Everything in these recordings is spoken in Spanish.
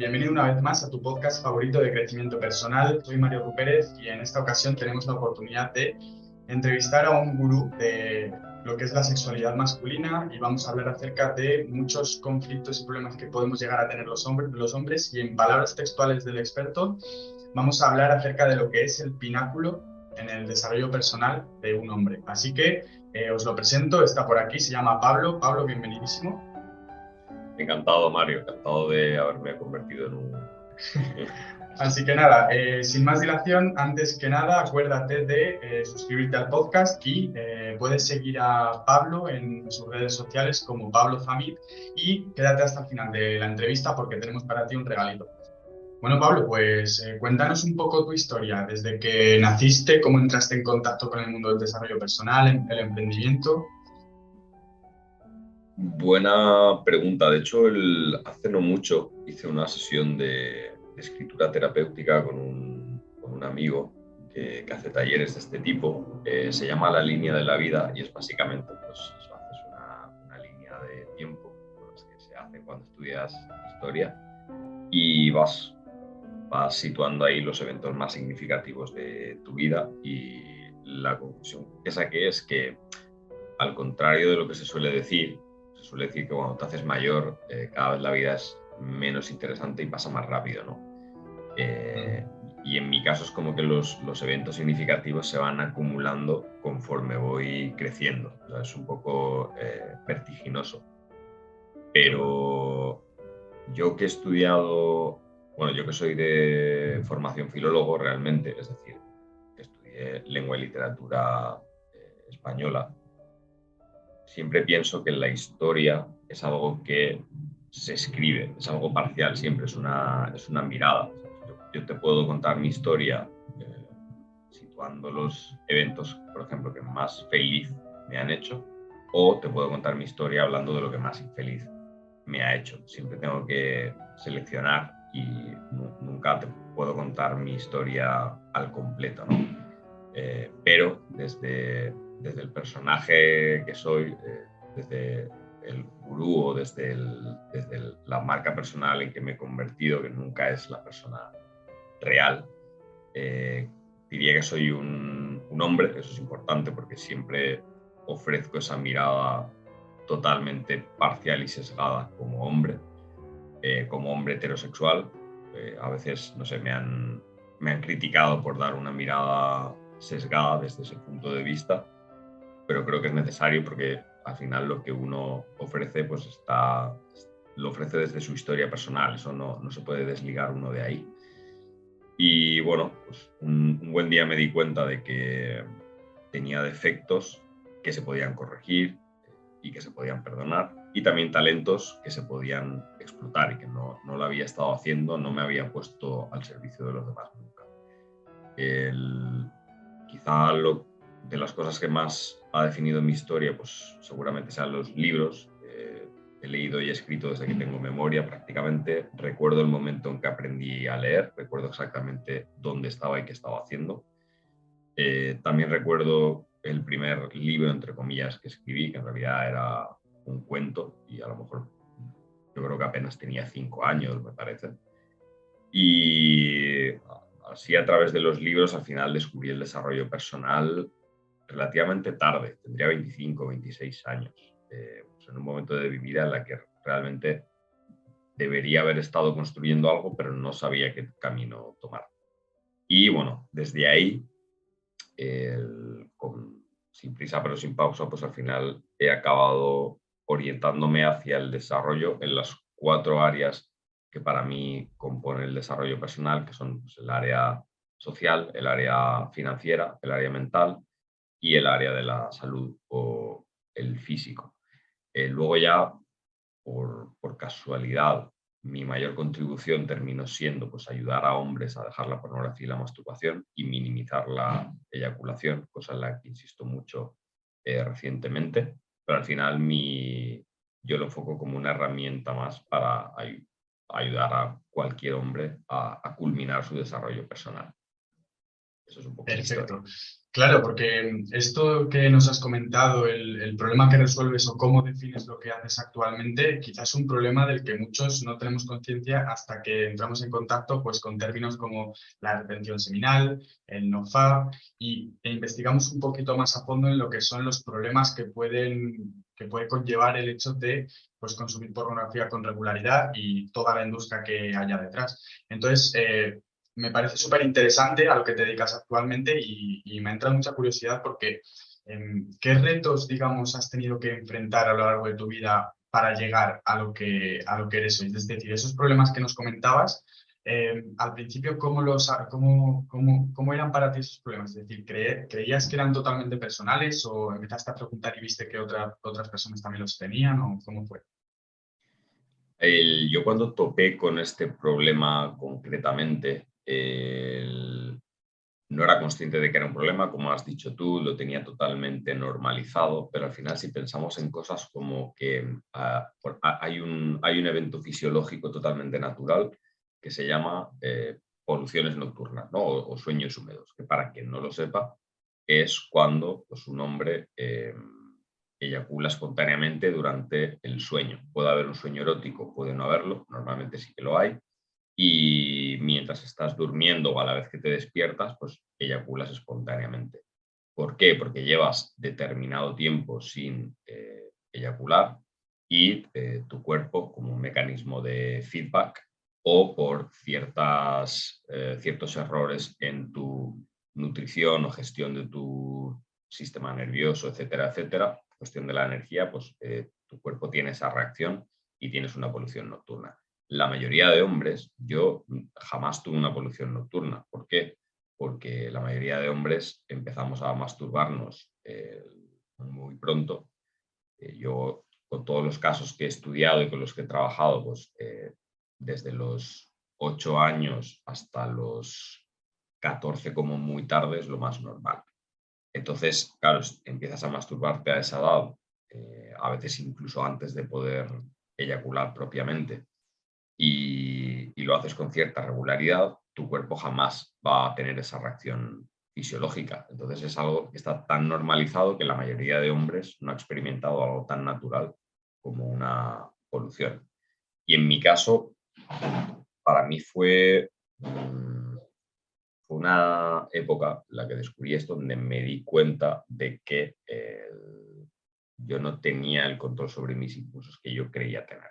Bienvenido una vez más a tu podcast favorito de crecimiento personal. Soy Mario Rupérez y en esta ocasión tenemos la oportunidad de entrevistar a un gurú de lo que es la sexualidad masculina y vamos a hablar acerca de muchos conflictos y problemas que podemos llegar a tener los hombres y en palabras textuales del experto vamos a hablar acerca de lo que es el pináculo en el desarrollo personal de un hombre. Así que os lo presento, está por aquí, se llama Pablo. Pablo, bienvenidísimo. Encantado, Mario, encantado de haberme convertido en un... Así que nada, sin más dilación, antes que nada, acuérdate de suscribirte al podcast y puedes seguir a Pablo en sus redes sociales como Pablo Hamid y quédate hasta el final de la entrevista porque tenemos para ti un regalito. Bueno, Pablo, pues cuéntanos un poco tu historia, desde que naciste, cómo entraste en contacto con el mundo del desarrollo personal, el emprendimiento. Buena pregunta. De hecho, hace no mucho hice una sesión de escritura terapéutica con un amigo que hace talleres de este tipo. Se llama La Línea de la Vida y es básicamente, pues, eso, haces una línea de tiempo, con las que se hace cuando estudias historia, y vas situando ahí los eventos más significativos de tu vida, y la conclusión es que, al contrario de lo que se suele decir que cuando te haces mayor, cada vez la vida es menos interesante y pasa más rápido, ¿no? Eh, y en mi caso es como que los eventos significativos se van acumulando conforme voy creciendo. O sea, es un poco vertiginoso. Pero yo que he estudiado, bueno, yo que soy de formación filólogo realmente, es decir, que estudié lengua y literatura española, siempre pienso que la historia es algo que se escribe, es algo parcial, siempre es una mirada. Yo te puedo contar mi historia situando los eventos, por ejemplo, que más feliz me han hecho, o te puedo contar mi historia hablando de lo que más infeliz me ha hecho. Siempre tengo que seleccionar y nunca te puedo contar mi historia al completo, ¿no? Pero desde el personaje que soy, desde el gurú o desde la marca personal en que me he convertido, que nunca es la persona real, eh, diría que soy un hombre. Eso es importante porque siempre ofrezco esa mirada totalmente parcial y sesgada como hombre heterosexual. A veces, no sé, me han criticado por dar una mirada sesgada desde ese punto de vista, pero creo que es necesario porque al final lo que uno ofrece, pues lo ofrece desde su historia personal. Eso no se puede desligar uno de ahí. Y bueno, pues un buen día me di cuenta de que tenía defectos que se podían corregir y que se podían perdonar, y también talentos que se podían explotar y que no lo había estado haciendo, no me había puesto al servicio de los demás nunca. El, Quizá de las cosas que más ha definido mi historia, pues seguramente sean los libros. He leído y escrito desde que tengo memoria prácticamente. Recuerdo el momento en que aprendí a leer, recuerdo exactamente dónde estaba y qué estaba haciendo. También recuerdo el primer libro, entre comillas, que escribí, que en realidad era un cuento, y a lo mejor yo creo que apenas tenía 5 años, me parece. Y así, a través de los libros, al final descubrí el desarrollo personal relativamente tarde, tendría 25 26 años, pues en un momento de mi vida en la que realmente debería haber estado construyendo algo, pero no sabía qué camino tomar. Y bueno, desde ahí, sin prisa pero sin pausa, pues al final he acabado orientándome hacia el desarrollo en las 4 áreas que para mí componen el desarrollo personal, que son, pues, el área social, el área financiera, el área mental y el área de la salud o el físico. Luego ya, por casualidad, mi mayor contribución terminó siendo, pues, ayudar a hombres a dejar la pornografía y la masturbación y minimizar la eyaculación, cosa en la que insisto mucho recientemente, pero al final yo lo enfoco como una herramienta más para ayudar a cualquier hombre a culminar su desarrollo personal. Eso es un poco mi Perfecto. historia. Claro, porque esto que nos has comentado, el problema que resuelves o cómo defines lo que haces actualmente, quizás es un problema del que muchos no tenemos conciencia hasta que entramos en contacto pues, con términos como la retención seminal, el NoFap, e investigamos un poquito más a fondo en lo que son los problemas que puede conllevar el hecho de pues, consumir pornografía con regularidad y toda la industria que haya detrás. Entonces, me parece súper interesante a lo que te dedicas actualmente y me entra mucha curiosidad porque ¿qué retos, digamos, has tenido que enfrentar a lo largo de tu vida para llegar a lo que eres hoy? Es decir, esos problemas que nos comentabas, al principio, ¿cómo eran para ti esos problemas? Es decir, ¿creías que eran totalmente personales o empezaste a preguntar y viste que otras personas también los tenían o cómo fue? Yo cuando topé con este problema concretamente, no era consciente de que era un problema, como has dicho tú, lo tenía totalmente normalizado, pero al final si pensamos en cosas como que hay un evento fisiológico totalmente natural que se llama poluciones nocturnas, ¿no? O sueños húmedos, que para quien no lo sepa es cuando pues, un hombre eyacula espontáneamente durante el sueño. Puede haber un sueño erótico, puede no haberlo, normalmente sí que lo hay, y mientras estás durmiendo o a la vez que te despiertas, pues eyaculas espontáneamente. ¿Por qué? Porque llevas determinado tiempo sin eyacular y tu cuerpo, como un mecanismo de feedback o por ciertos errores en tu nutrición o gestión de tu sistema nervioso, etcétera, etcétera, cuestión de la energía, pues tu cuerpo tiene esa reacción y tienes una polución nocturna. La mayoría de hombres, yo jamás tuve una polución nocturna. ¿Por qué? Porque la mayoría de hombres empezamos a masturbarnos muy pronto. Yo, con todos los casos que he estudiado y con los que he trabajado, pues desde los 8 años hasta los 14 como muy tarde es lo más normal. Entonces, claro, empiezas a masturbarte a esa edad, a veces incluso antes de poder eyacular propiamente y lo haces con cierta regularidad, tu cuerpo jamás va a tener esa reacción fisiológica. Entonces es algo que está tan normalizado que la mayoría de hombres no ha experimentado algo tan natural como una polución. Y en mi caso, para mí fue una época en la que descubrí esto, donde me di cuenta de que yo no tenía el control sobre mis impulsos que yo creía tener,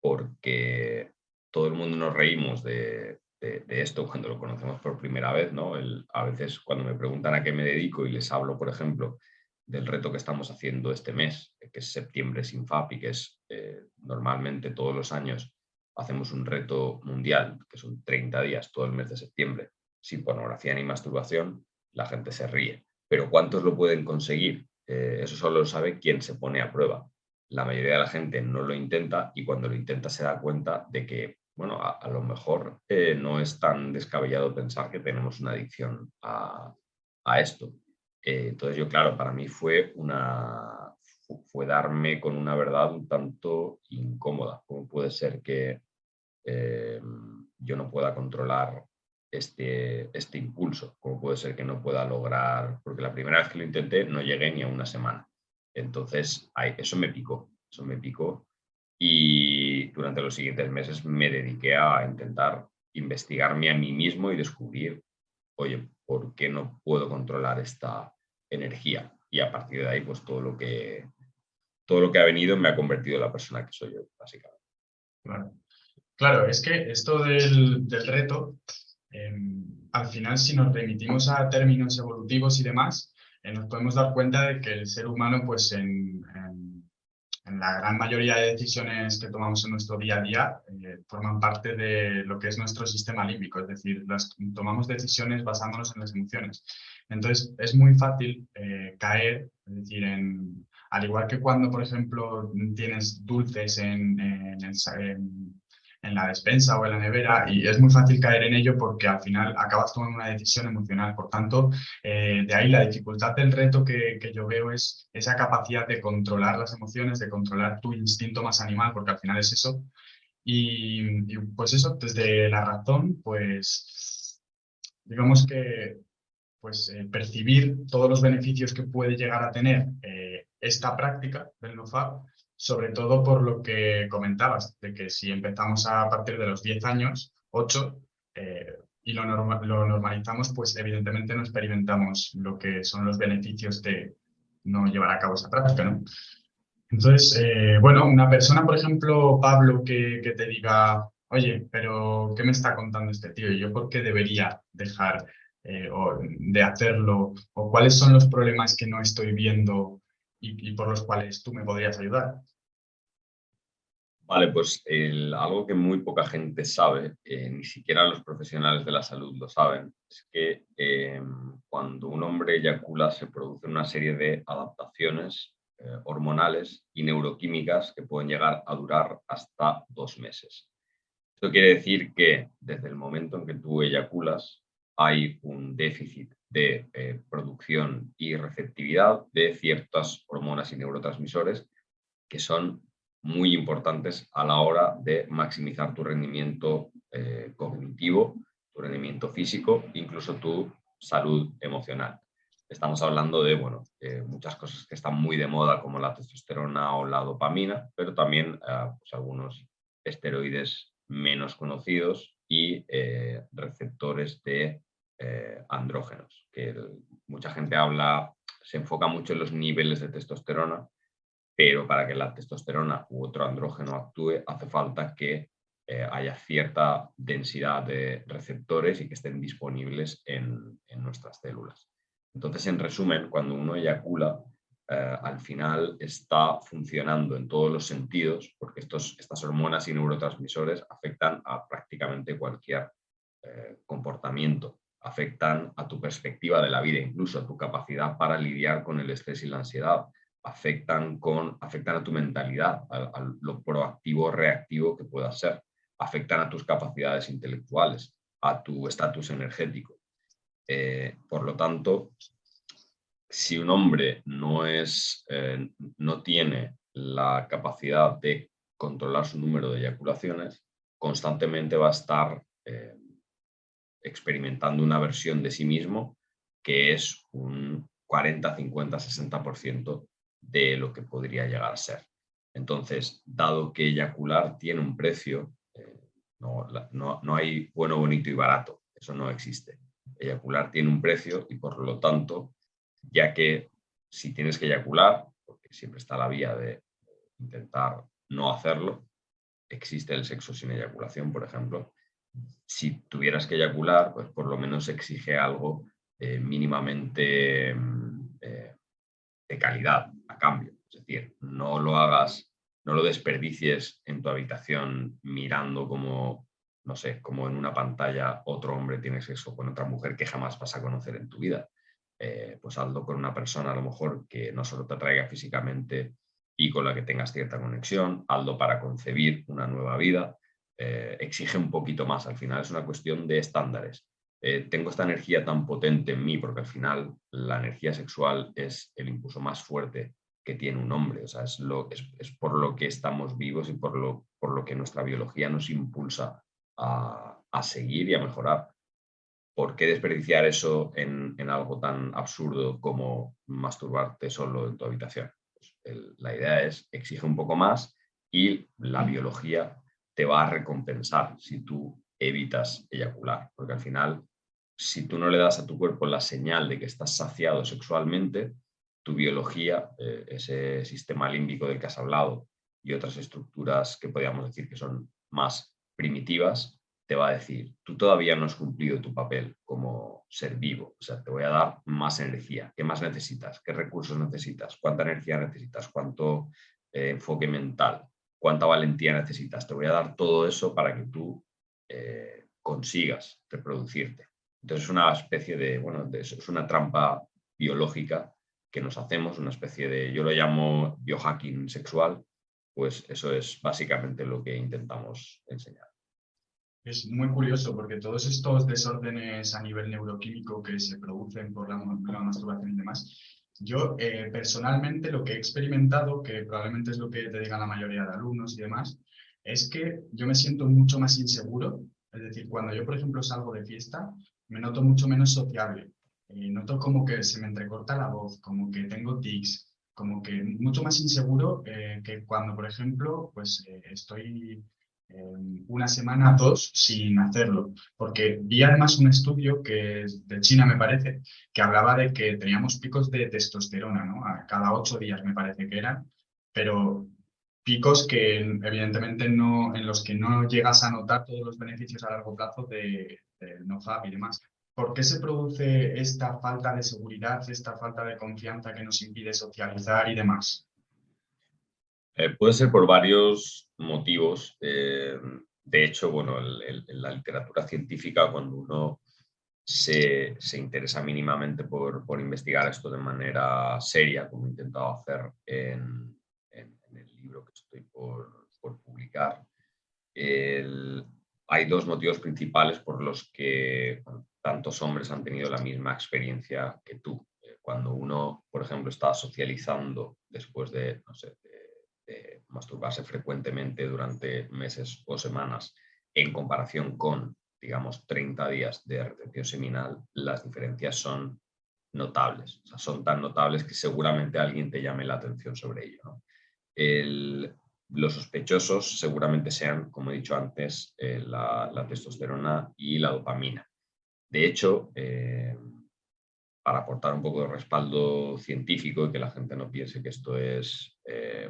porque todo el mundo nos reímos de esto cuando lo conocemos por primera vez, ¿no? A veces cuando me preguntan a qué me dedico y les hablo, por ejemplo, del reto que estamos haciendo este mes, que es septiembre sin FAP y que es normalmente todos los años hacemos un reto mundial, que son 30 días todo el mes de septiembre, sin pornografía ni masturbación, la gente se ríe. Pero ¿cuántos lo pueden conseguir? Eso solo lo sabe quien se pone a prueba. La mayoría de la gente no lo intenta y cuando lo intenta se da cuenta de que, bueno, a lo mejor no es tan descabellado pensar que tenemos una adicción a esto. Entonces yo, claro, para mí fue darme con una verdad un tanto incómoda. ¿Cómo puede ser que eh, yo no pueda controlar este impulso? ¿Cómo puede ser que no pueda lograr? Porque la primera vez que lo intenté no llegué ni a una semana. Entonces, eso me picó y durante los siguientes meses me dediqué a intentar investigarme a mí mismo y descubrir, oye, ¿por qué no puedo controlar esta energía? Y a partir de ahí, pues todo lo que ha venido me ha convertido en la persona que soy yo, básicamente. Claro. Claro, es que esto del reto, al final, si nos remitimos a términos evolutivos y demás, nos podemos dar cuenta de que el ser humano, pues en la gran mayoría de decisiones que tomamos en nuestro día a día, forman parte de lo que es nuestro sistema límbico, es decir, tomamos decisiones basándonos en las emociones. Entonces, es muy fácil caer, es decir, al igual que cuando, por ejemplo, tienes dulces en la despensa o en la nevera y es muy fácil caer en ello porque al final acabas tomando una decisión emocional. Por tanto, de ahí la dificultad del reto que yo veo es esa capacidad de controlar las emociones, de controlar tu instinto más animal, porque al final es eso. Pues eso, desde la razón, pues digamos que percibir todos los beneficios que puede llegar a tener esta práctica del NoFap, sobre todo por lo que comentabas, de que si empezamos a partir de los 10 años, 8, y lo normalizamos, pues evidentemente no experimentamos lo que son los beneficios de no llevar a cabo esa práctica, ¿no? Entonces, bueno, una persona, por ejemplo, Pablo, que te diga, oye, pero ¿qué me está contando este tío? ¿Y yo por qué debería dejar de hacerlo? ¿O cuáles son los problemas que no estoy viendo y por los cuales tú me podrías ayudar? Vale, pues algo que muy poca gente sabe, ni siquiera los profesionales de la salud lo saben, es que cuando un hombre eyacula se producen una serie de adaptaciones hormonales y neuroquímicas que pueden llegar a durar hasta 2 meses. Esto quiere decir que desde el momento en que tú eyaculas hay un déficit de producción y receptividad de ciertas hormonas y neurotransmisores que son muy importantes a la hora de maximizar tu rendimiento cognitivo, tu rendimiento físico, incluso tu salud emocional. Estamos hablando de muchas cosas que están muy de moda, como la testosterona o la dopamina, pero también pues algunos esteroides menos conocidos y receptores de andrógenos, que mucha gente se enfoca mucho en los niveles de testosterona, pero para que la testosterona u otro andrógeno actúe hace falta que haya cierta densidad de receptores y que estén disponibles en nuestras células. Entonces, en resumen, cuando uno eyacula, al final está funcionando en todos los sentidos, porque estas hormonas y neurotransmisores afectan a prácticamente cualquier comportamiento, afectan a tu perspectiva de la vida, incluso a tu capacidad para lidiar con el estrés y la ansiedad, afectan a tu mentalidad, a lo proactivo o reactivo que puedas ser, afectan a tus capacidades intelectuales, a tu estatus energético. Por lo tanto, si un hombre no tiene la capacidad de controlar su número de eyaculaciones, constantemente va a estar experimentando una versión de sí mismo que es un 40, 50, 60% de lo que podría llegar a ser. Entonces, dado que eyacular tiene un precio, no hay bueno, bonito y barato, eso no existe. Eyacular tiene un precio y por lo tanto, ya que si tienes que eyacular, porque siempre está la vía de intentar no hacerlo, existe el sexo sin eyaculación, por ejemplo. Si tuvieras que eyacular, pues por lo menos exige algo mínimamente de calidad a cambio. Es decir, no lo desperdicies en tu habitación mirando como, no sé, como en una pantalla otro hombre tiene sexo con otra mujer que jamás vas a conocer en tu vida. Pues hazlo con una persona a lo mejor que no solo te atraiga físicamente y con la que tengas cierta conexión, hazlo para concebir una nueva vida. Exige un poquito más, al final es una cuestión de estándares. Tengo esta energía tan potente en mí, porque al final la energía sexual es el impulso más fuerte que tiene un hombre, o sea, es por lo que estamos vivos y por lo que nuestra biología nos impulsa a seguir y a mejorar. ¿Por qué desperdiciar eso en algo tan absurdo como masturbarte solo en tu habitación? Pues la idea es, exige un poco más y la biología te va a recompensar si tú evitas eyacular, porque al final, si tú no le das a tu cuerpo la señal de que estás saciado sexualmente, tu biología, ese sistema límbico del que has hablado y otras estructuras que podríamos decir que son más primitivas, te va a decir, tú todavía no has cumplido tu papel como ser vivo, o sea, te voy a dar más energía. ¿Qué más necesitas? ¿Qué recursos necesitas? ¿Cuánta energía necesitas? ¿Cuánto enfoque mental? ¿Cuánta valentía necesitas? Te voy a dar todo eso para que tú consigas reproducirte. Entonces es una especie es una trampa biológica que nos hacemos, una especie de, yo lo llamo biohacking sexual, pues eso es básicamente lo que intentamos enseñar. Es muy curioso porque todos estos desórdenes a nivel neuroquímico que se producen por la masturbación y demás, yo personalmente lo que he experimentado, que probablemente es lo que te digan la mayoría de alumnos y demás, es que yo me siento mucho más inseguro. Es decir, cuando yo, por ejemplo, salgo de fiesta, me noto mucho menos sociable. noto como que se me entrecorta la voz, como que tengo tics, como que mucho más inseguro que cuando, por ejemplo, pues estoy una semana, dos sin hacerlo. Porque vi además un estudio que es de China, me parece, que hablaba de que teníamos picos de testosterona, ¿no? A cada 8 días me parece que eran, pero picos que evidentemente no, en los que no llegas a notar todos los beneficios a largo plazo del NoFap y demás. ¿Por qué se produce esta falta de seguridad, esta falta de confianza que nos impide socializar y demás? Puede ser por varios motivos. De hecho, bueno, en la literatura científica, cuando uno se interesa mínimamente por investigar esto de manera seria, como he intentado hacer en el libro que estoy por publicar, hay dos motivos principales por los que tantos hombres han tenido la misma experiencia que tú. Cuando uno, por ejemplo, está socializando después de, no sé, de masturbarse frecuentemente durante meses o semanas, en comparación con, digamos, 30 días de retención seminal, las diferencias son notables. O sea, son tan notables que seguramente alguien te llame la atención sobre ello, ¿no? Los sospechosos seguramente sean, como he dicho antes, la testosterona y la dopamina. De hecho, para aportar un poco de respaldo científico y que la gente no piense que esto es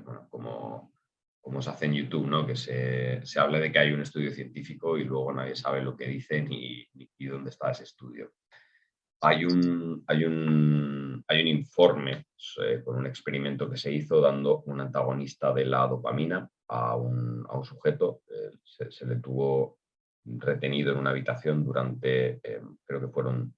bueno, como se hace en YouTube, ¿no? Que se habla de que hay un estudio científico y luego nadie sabe lo que dicen ni dónde está ese estudio. Hay un informe con un experimento que se hizo dando un antagonista de la dopamina a un sujeto. Se le tuvo retenido en una habitación durante, creo que fueron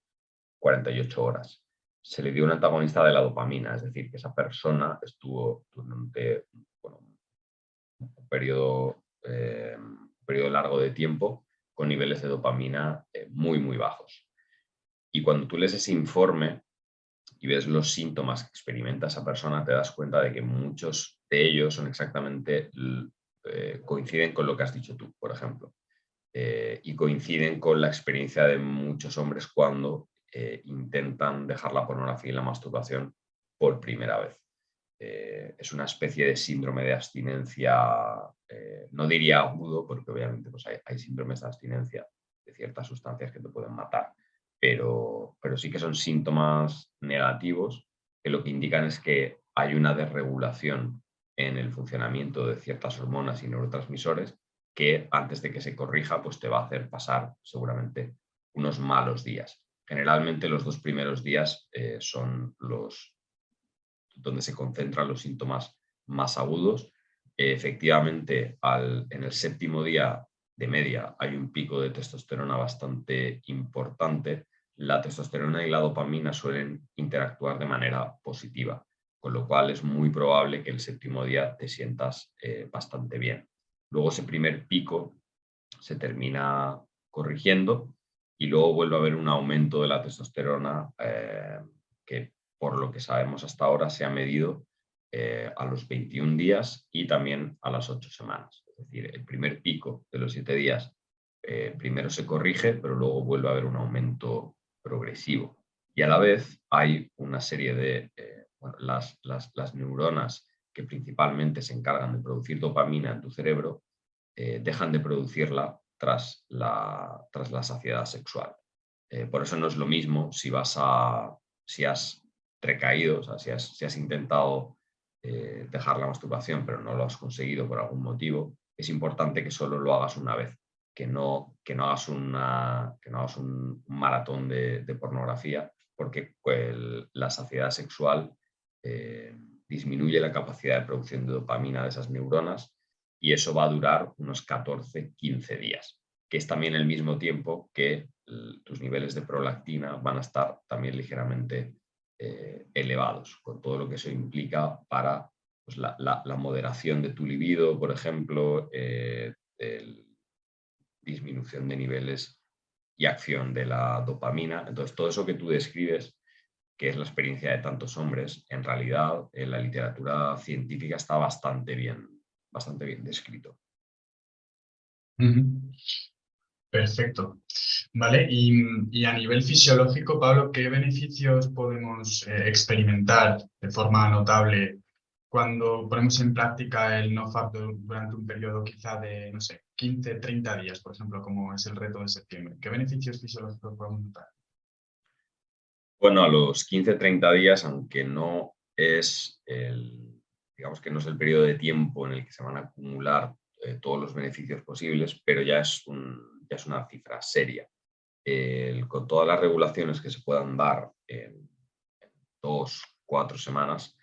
48 horas. Se le dio un antagonista de la dopamina, es decir, que esa persona estuvo durante bueno, un periodo largo de tiempo con niveles de dopamina muy, muy bajos. Y cuando tú lees ese informe y ves los síntomas que experimenta esa persona, te das cuenta de que muchos de ellos son exactamente, coinciden con lo que has dicho tú, por ejemplo. Y coinciden con la experiencia de muchos hombres cuando intentan dejar la pornografía y la masturbación por primera vez. Es una especie de síndrome de abstinencia, no diría agudo, porque obviamente pues hay síndromes de abstinencia de ciertas sustancias que te pueden matar, pero sí que son síntomas negativos que lo que indican es que hay una desregulación en el funcionamiento de ciertas hormonas y neurotransmisores que antes de que se corrija, pues te va a hacer pasar seguramente unos malos días. Generalmente los 2 primeros días son los donde se concentran los síntomas más agudos. Efectivamente, en el 7.º día de media hay un pico de testosterona bastante importante. La testosterona y la dopamina suelen interactuar de manera positiva, con lo cual es muy probable que el 7.º día te sientas bastante bien. Luego ese primer pico se termina corrigiendo y luego vuelve a haber un aumento de la testosterona que por lo que sabemos hasta ahora se ha medido a los 21 días y también a las 8 semanas. Es decir, el primer pico de los 7 días primero se corrige, pero luego vuelve a haber un aumento progresivo. Y a la vez hay una serie de bueno, las neuronas que principalmente se encargan de producir dopamina en tu cerebro, dejan de producirla tras la saciedad sexual. Por eso no es lo mismo si has recaído, o sea, si has intentado dejar la masturbación pero no lo has conseguido por algún motivo, es importante que solo lo hagas una vez, que no hagas un maratón de pornografía, porque pues, la saciedad sexual disminuye la capacidad de producción de dopamina de esas neuronas y eso va a durar unos 14-15 días, que es también el mismo tiempo que tus niveles de prolactina van a estar también ligeramente elevados, con todo lo que eso implica para pues, la moderación de tu libido, por ejemplo, disminución de niveles y acción de la dopamina. Entonces, todo eso que tú describes, que es la experiencia de tantos hombres, en realidad en la literatura científica está bastante bien descrito. Uh-huh. Perfecto. ¿Vale? Y a nivel fisiológico, Pablo, ¿qué beneficios podemos experimentar de forma notable cuando ponemos en práctica el NoFap durante un periodo quizá de, no sé, 15, 30 días, por ejemplo, como es el reto de septiembre? ¿Qué beneficios fisiológicos podemos notar? Bueno, a los 15-30 días, aunque digamos que no es el periodo de tiempo en el que se van a acumular todos los beneficios posibles, pero ya es una cifra seria. Con todas las regulaciones que se puedan dar en 2-4 semanas,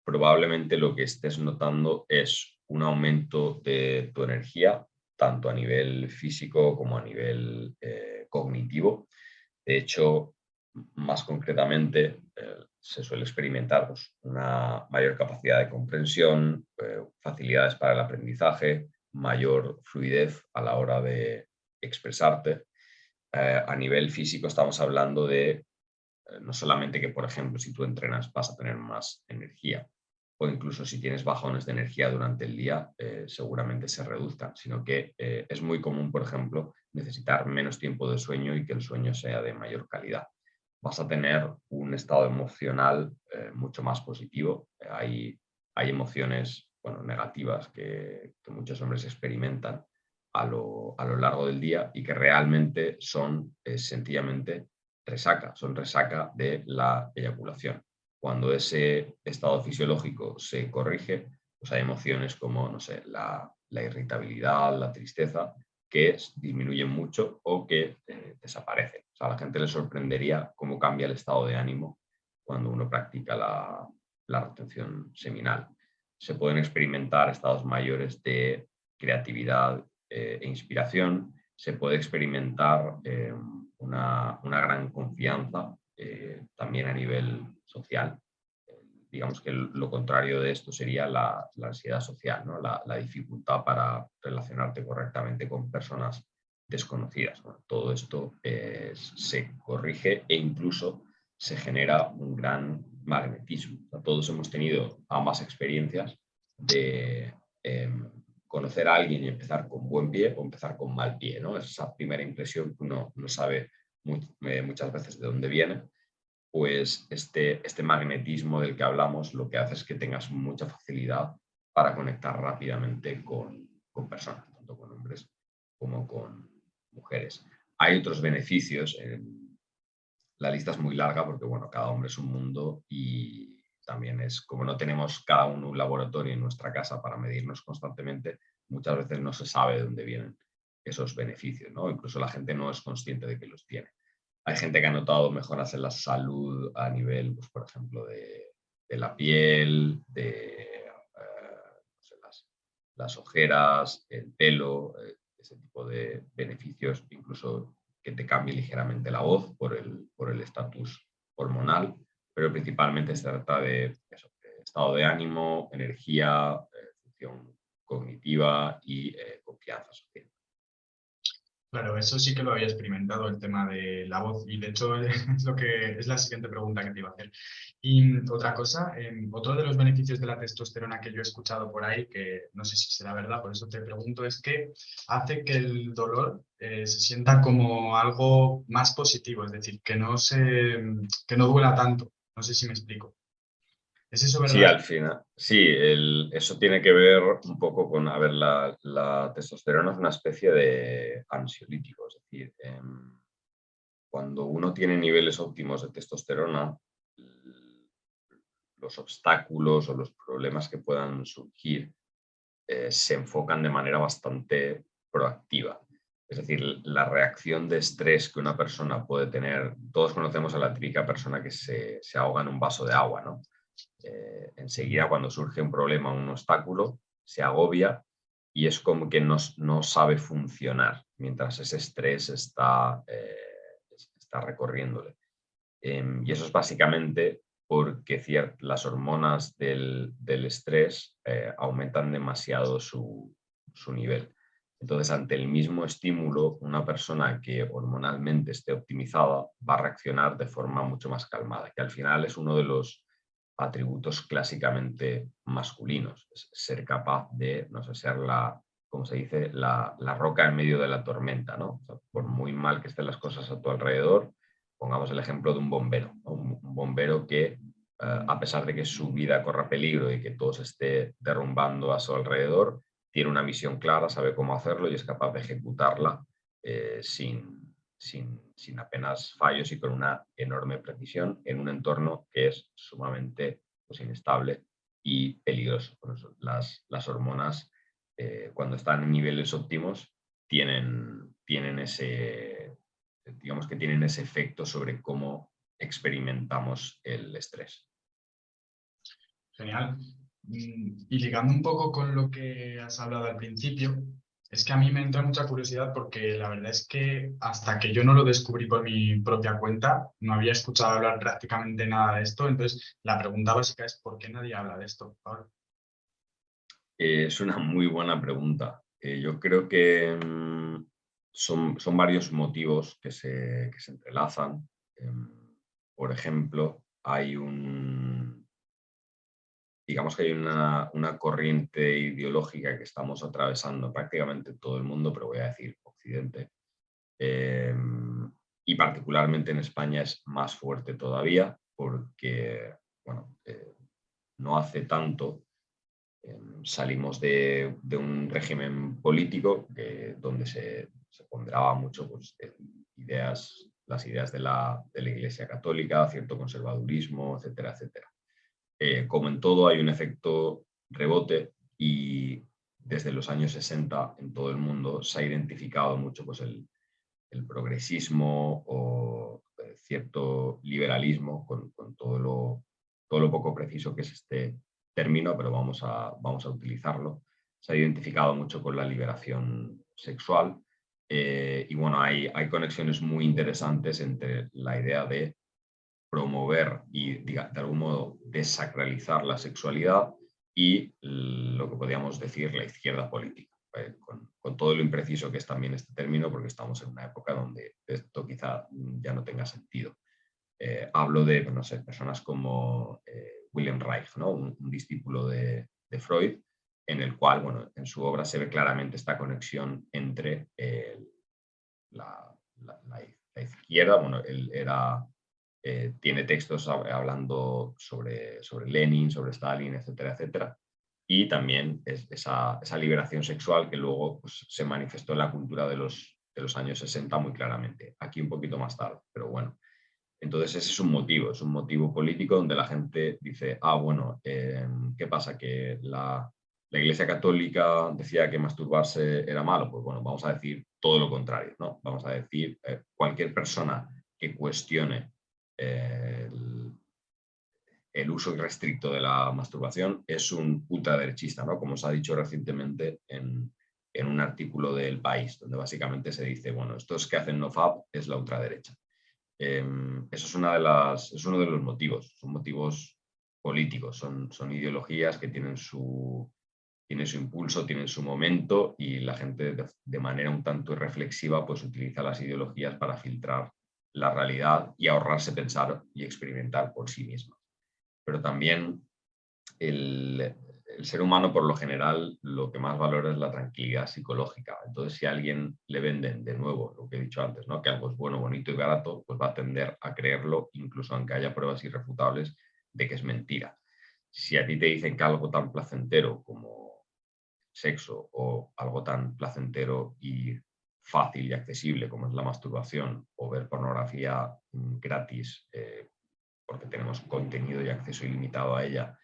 probablemente lo que estés notando es un aumento de tu energía, tanto a nivel físico como a nivel cognitivo. De hecho, más concretamente, se suele experimentar pues, una mayor capacidad de comprensión, facilidades para el aprendizaje, mayor fluidez a la hora de expresarte. A nivel físico estamos hablando de no solamente que, por ejemplo, si tú entrenas vas a tener más energía, o incluso si tienes bajones de energía durante el día, seguramente se reduzcan, sino que es muy común, por ejemplo, necesitar menos tiempo de sueño y que el sueño sea de mayor calidad. Vas a tener un estado emocional mucho más positivo. Hay emociones, bueno, negativas que muchos hombres experimentan a lo largo del día y que realmente son sencillamente son resaca de la eyaculación. Cuando ese estado fisiológico se corrige, pues hay emociones como, no sé, la irritabilidad, la tristeza, que disminuyen mucho o que desaparecen. O sea, a la gente le sorprendería cómo cambia el estado de ánimo cuando uno practica la retención seminal. Se pueden experimentar estados mayores de creatividad e inspiración. Se puede experimentar una gran confianza también a nivel social. Digamos que lo contrario de esto sería la ansiedad social, ¿no? La dificultad para relacionarte correctamente con personas desconocidas. Bueno, todo esto se corrige e incluso se genera un gran magnetismo. O sea, todos hemos tenido ambas experiencias de conocer a alguien y empezar con buen pie o empezar con mal pie, ¿no? Es esa primera impresión que uno no sabe muchas veces de dónde viene. Pues este magnetismo del que hablamos lo que hace es que tengas mucha facilidad para conectar rápidamente con personas, tanto con hombres como con mujeres. Hay otros beneficios, la lista es muy larga porque bueno, cada hombre es un mundo y también es como no tenemos cada uno un laboratorio en nuestra casa para medirnos constantemente, muchas veces no se sabe de dónde vienen esos beneficios, ¿no? Incluso la gente no es consciente de que los tiene. Hay gente que ha notado mejoras en la salud a nivel, pues, por ejemplo, de la piel, de no sé, las ojeras, el pelo, ese tipo de beneficios, incluso que te cambie ligeramente la voz por el estatus hormonal, pero principalmente se trata de eso, de estado de ánimo, energía, función cognitiva y confianza social. Claro, eso sí que lo había experimentado, el tema de la voz, y de hecho es lo que es la siguiente pregunta que te iba a hacer. Y otra cosa, otro de los beneficios de la testosterona que yo he escuchado por ahí, que no sé si será verdad, por eso te pregunto, es que hace que el dolor se sienta como algo más positivo, es decir, que no duela tanto. No sé si me explico. ¿Es eso Sí, verdad? al final, sí, eso tiene que ver un poco con, a ver, la testosterona es una especie de ansiolítico, es decir, cuando uno tiene niveles óptimos de testosterona, los obstáculos o los problemas que puedan surgir se enfocan de manera bastante proactiva. Es decir, la reacción de estrés que una persona puede tener, todos conocemos a la típica persona que se ahoga en un vaso de agua, ¿no? Enseguida cuando surge un problema, un obstáculo, se agobia y es como que no sabe funcionar mientras ese estrés está recorriéndole. Y eso es básicamente porque las hormonas del estrés aumentan demasiado su nivel. Entonces, ante el mismo estímulo, una persona que hormonalmente esté optimizada va a reaccionar de forma mucho más calmada, que al final es uno de los atributos clásicamente masculinos, es ser capaz de, no sé, ser como se dice, la roca en medio de la tormenta, ¿no? O sea, por muy mal que estén las cosas a tu alrededor, pongamos el ejemplo de un bombero, ¿no? Un bombero que, a pesar de que su vida corra peligro y que todo se esté derrumbando a su alrededor, tiene una misión clara, sabe cómo hacerlo y es capaz de ejecutarla sin apenas fallos y con una enorme precisión en un entorno que es sumamente, pues, inestable y peligroso. Por eso las hormonas, cuando están en niveles óptimos, tienen ese, digamos que tienen ese efecto sobre cómo experimentamos el estrés. Genial. Y ligando un poco con lo que has hablado al principio, es que a mí me entra mucha curiosidad porque la verdad es que hasta que yo no lo descubrí por mi propia cuenta, no había escuchado hablar prácticamente nada de esto. Entonces, la pregunta básica es ¿por qué nadie habla de esto ahora? Es una muy buena pregunta. Yo creo que son varios motivos que se entrelazan. Por ejemplo, digamos que hay una corriente ideológica que estamos atravesando prácticamente todo el mundo, pero voy a decir Occidente, eh, y particularmente en España es más fuerte todavía porque, bueno, no hace tanto salimos de un régimen político donde se ponderaba mucho, pues, las ideas de la Iglesia Católica, cierto conservadurismo, etcétera, etcétera. Como en todo, hay un efecto rebote y desde los años 60 en todo el mundo se ha identificado mucho, pues, el progresismo o cierto liberalismo con todo lo poco preciso que es este término, pero vamos a utilizarlo. Se ha identificado mucho con la liberación sexual y bueno, hay conexiones muy interesantes entre la idea de promover y, de algún modo, desacralizar la sexualidad y lo que podríamos decir la izquierda política, con todo lo impreciso que es también este término, porque estamos en una época donde esto quizá ya no tenga sentido. Hablo de, no sé, personas como Wilhelm Reich, ¿no? Un discípulo de Freud, en el cual, bueno, en su obra se ve claramente esta conexión entre la izquierda, bueno, él tiene textos hablando sobre Lenin, sobre Stalin, etcétera, etcétera. Y también esa liberación sexual que luego, pues, se manifestó en la cultura de los años 60 muy claramente. Aquí un poquito más tarde, pero bueno. Entonces ese es un motivo político donde la gente dice, bueno, ¿qué pasa? Que la Iglesia Católica decía que masturbarse era malo. Pues bueno, vamos a decir todo lo contrario, ¿no? Vamos a decir, cualquier persona que cuestione el uso irrestricto de la masturbación es un ultraderechista, ¿no? Como se ha dicho recientemente en un artículo del País, donde básicamente se dice, bueno, estos que hacen nofap es la ultraderecha. Eso es uno de los motivos, son motivos políticos, son ideologías que tienen su impulso, tienen su momento y la gente de manera un tanto irreflexiva, pues, utiliza las ideologías para filtrar la realidad y ahorrarse pensar y experimentar por sí misma. Pero también el ser humano, por lo general, lo que más valora es la tranquilidad psicológica. Entonces, si a alguien le venden, de nuevo, lo que he dicho antes, ¿no? Que algo es bueno, bonito y barato, pues va a tender a creerlo, incluso aunque haya pruebas irrefutables de que es mentira. Si a ti te dicen que algo tan placentero como sexo o algo tan placentero y fácil y accesible como es la masturbación o ver pornografía gratis, porque tenemos contenido y acceso ilimitado a ella,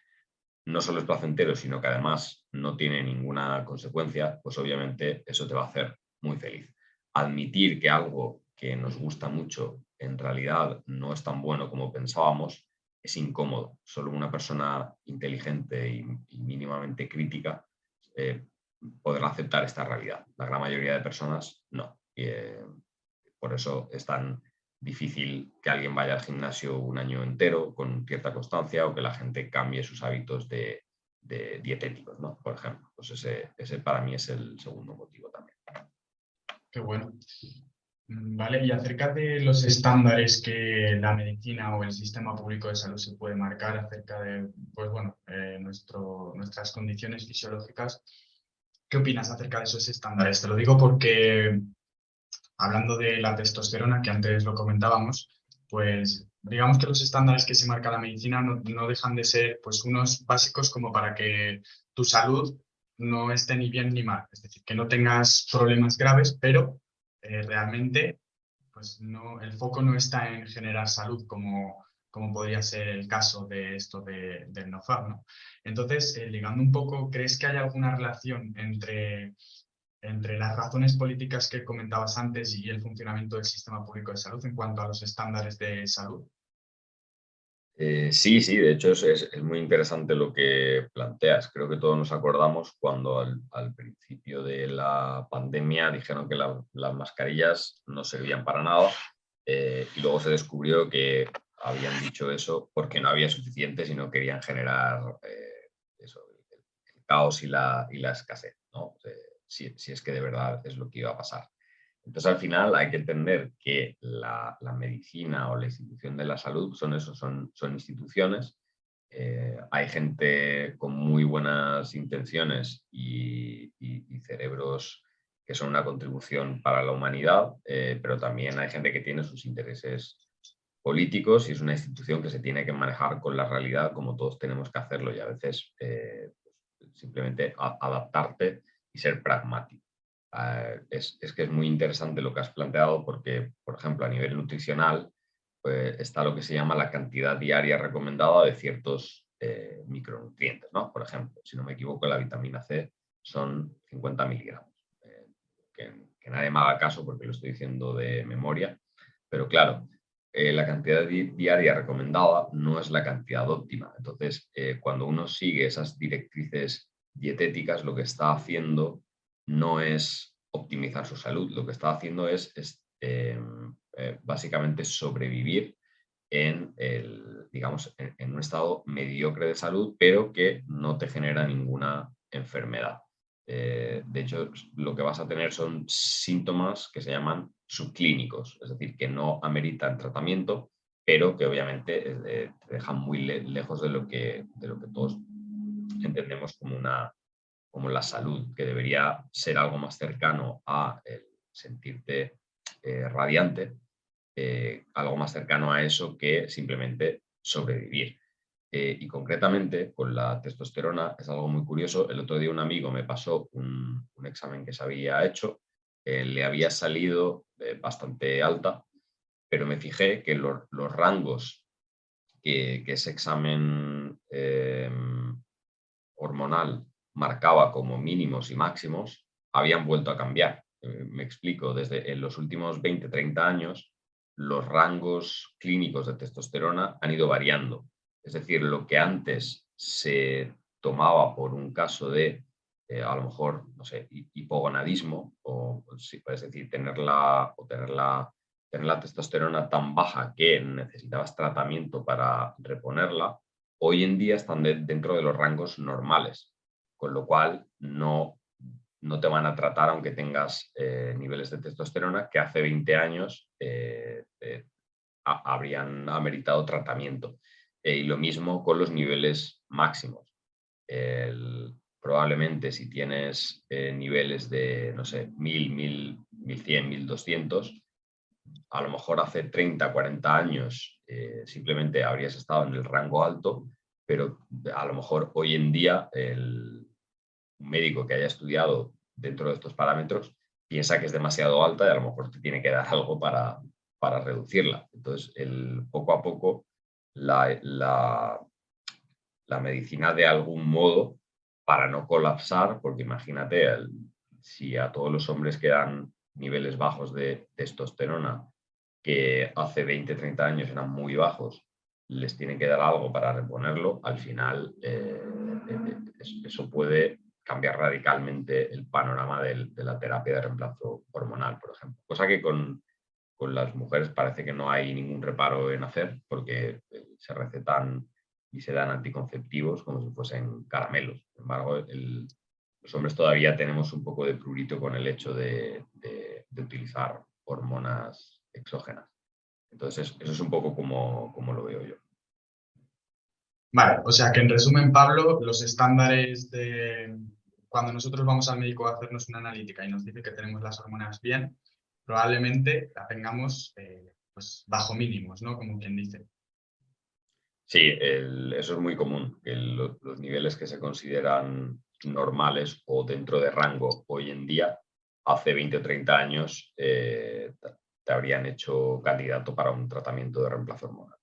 no solo es placentero, sino que además no tiene ninguna consecuencia, pues obviamente eso te va a hacer muy feliz. Admitir que algo que nos gusta mucho en realidad no es tan bueno como pensábamos es incómodo. Solo una persona inteligente y mínimamente crítica podrá aceptar esta realidad. La gran mayoría de personas no. Por eso es tan difícil que alguien vaya al gimnasio un año entero con cierta constancia o que la gente cambie sus hábitos de dietéticos, ¿no? Por ejemplo. Pues ese para mí es el segundo motivo también. Qué bueno. Vale, y acerca de los estándares que la medicina o el sistema público de salud se puede marcar acerca de, pues bueno, nuestras condiciones fisiológicas, ¿Qué opinas acerca de esos estándares? Te lo digo porque, hablando de la testosterona, que antes lo comentábamos, pues digamos que los estándares que se marca la medicina no dejan de ser pues unos básicos como para que tu salud no esté ni bien ni mal. Es decir, que no tengas problemas graves, pero realmente pues no, el foco no está en generar salud como podría ser el caso de esto del NoFap, ¿no? Entonces, ligando un poco, ¿crees que hay alguna relación entre las razones políticas que comentabas antes y el funcionamiento del sistema público de salud en cuanto a los estándares de salud? Sí, sí, de hecho es muy interesante lo que planteas. Creo que todos nos acordamos cuando al principio de la pandemia dijeron que las mascarillas no servían para nada, y luego se descubrió que habían dicho eso porque no había suficientes y no querían generar eso, el caos y la escasez, ¿no? Si es que de verdad es lo que iba a pasar. Entonces, al final hay que entender que la medicina o la institución de la salud son eso, son instituciones. Hay gente con muy buenas intenciones y cerebros que son una contribución para la humanidad, pero también hay gente que tiene sus intereses políticos y es una institución que se tiene que manejar con la realidad como todos tenemos que hacerlo y a veces simplemente adaptarte y ser pragmático. Es que es muy interesante lo que has planteado porque, por ejemplo, a nivel nutricional, pues, está lo que se llama la cantidad diaria recomendada de ciertos micronutrientes, ¿no? Por ejemplo, si no me equivoco, la vitamina C son 50 miligramos. Eh, que nadie me haga caso porque lo estoy diciendo de memoria, pero claro, la cantidad diaria recomendada no es la cantidad óptima. Entonces, cuando uno sigue esas directrices dietéticas, lo que está haciendo no es optimizar su salud, lo que está haciendo básicamente sobrevivir digamos, en un estado mediocre de salud, pero que no te genera ninguna enfermedad. De hecho, lo que vas a tener son síntomas que se llaman subclínicos, es decir, que no ameritan tratamiento, pero que obviamente te dejan muy lejos de lo que todos entendemos como la salud, que debería ser algo más cercano a el sentirte radiante, algo más cercano a eso que simplemente sobrevivir. Y concretamente con la testosterona es algo muy curioso. El otro día un amigo me pasó un examen que se había hecho, le había salido bastante alta, pero me fijé que los rangos que ese examen hormonal marcaba como mínimos y máximos habían vuelto a cambiar. Me explico, desde en los últimos 20-30 años los rangos clínicos de testosterona han ido variando. Es decir, lo que antes se tomaba por un caso de, a lo mejor, no sé, hipogonadismo, es decir, tener la testosterona tan baja que necesitabas tratamiento para reponerla, hoy en día están dentro de los rangos normales, con lo cual no te van a tratar aunque tengas niveles de testosterona que hace 20 años habrían ameritado tratamiento. Y lo mismo con los niveles máximos. Probablemente si tienes niveles de, no sé, 1100, 1200, a lo mejor hace 30, 40 años simplemente habrías estado en el rango alto, pero a lo mejor hoy en día un médico que haya estudiado dentro de estos parámetros piensa que es demasiado alta y a lo mejor te tiene que dar algo para reducirla. Entonces, poco a poco, la medicina de algún modo, para no colapsar, porque imagínate, si a todos los hombres que dan niveles bajos de testosterona, que hace 20-30 años eran muy bajos, les tienen que dar algo para reponerlo, al final eso puede cambiar radicalmente el panorama de la terapia de reemplazo hormonal, por ejemplo. Cosa que con las mujeres parece que no hay ningún reparo en hacer porque se recetan y se dan anticonceptivos como si fuesen caramelos. Sin embargo, los hombres todavía tenemos un poco de prurito con el hecho de utilizar hormonas exógenas. Entonces, eso es un poco como lo veo yo. Vale, o sea que en resumen, Pablo, los estándares cuando nosotros vamos al médico a hacernos una analítica y nos dice que tenemos las hormonas bien, probablemente la tengamos pues bajo mínimos, ¿no? Como quien dice. Sí, eso es muy común, que los niveles que se consideran normales o dentro de rango hoy en día, hace 20 o 30 años, te habrían hecho candidato para un tratamiento de reemplazo hormonal.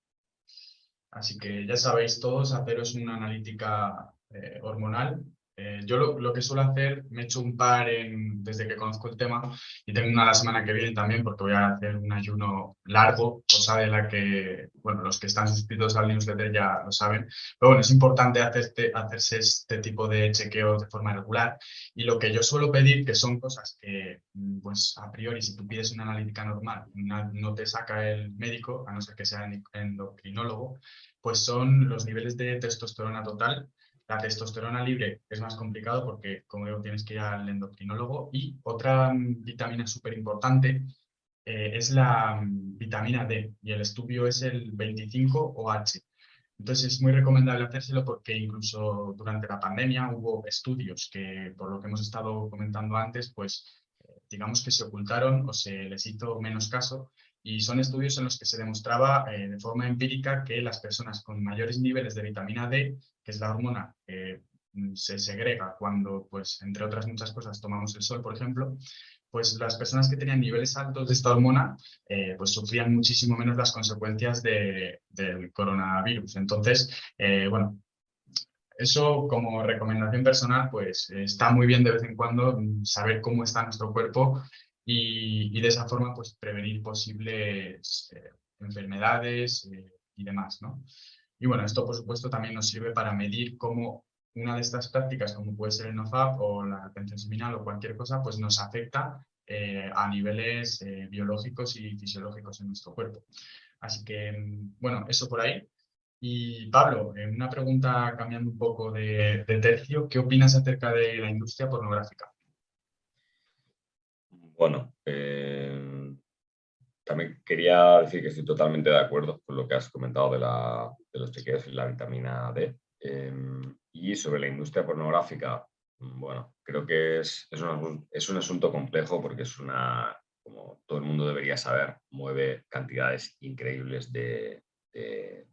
Así que ya sabéis todos, haceros una analítica hormonal. Yo lo que suelo hacer, me he hecho un par desde que conozco el tema y tengo una la semana que viene también porque voy a hacer un ayuno largo, cosa de la que, bueno, los que están suscritos al newsletter ya lo saben. Pero bueno, es importante hacerse este tipo de chequeos de forma regular y lo que yo suelo pedir, que son cosas que, pues a priori, si tú pides una analítica normal, no te saca el médico, a no ser que sea endocrinólogo, pues son los niveles de testosterona total. La testosterona libre es más complicado porque, como digo, tienes que ir al endocrinólogo. Y otra vitamina súper importante es la vitamina D y el estudio es el 25OH. Entonces es muy recomendable hacérselo porque incluso durante la pandemia hubo estudios que, por lo que hemos estado comentando antes, pues digamos que se ocultaron o se les hizo menos caso y son estudios en los que se demostraba de forma empírica que las personas con mayores niveles de vitamina D, que es la hormona que se segrega cuando, pues entre otras muchas cosas, tomamos el sol, por ejemplo, pues las personas que tenían niveles altos de esta hormona pues sufrían muchísimo menos las consecuencias del coronavirus. Entonces, bueno, eso como recomendación personal, pues está muy bien de vez en cuando saber cómo está nuestro cuerpo y de esa forma pues prevenir posibles enfermedades y demás, ¿no? Y bueno, esto por supuesto también nos sirve para medir cómo una de estas prácticas, como puede ser el NoFap o la retención seminal o cualquier cosa, pues nos afecta a niveles biológicos y fisiológicos en nuestro cuerpo. Así que, bueno, eso por ahí. Y Pablo, una pregunta cambiando un poco de tercio, ¿qué opinas acerca de la industria pornográfica? Bueno, también quería decir que estoy totalmente de acuerdo con lo que has comentado de los chequeos y la vitamina D. Y sobre la industria pornográfica, bueno, creo que es un asunto complejo porque como todo el mundo debería saber, mueve cantidades increíbles de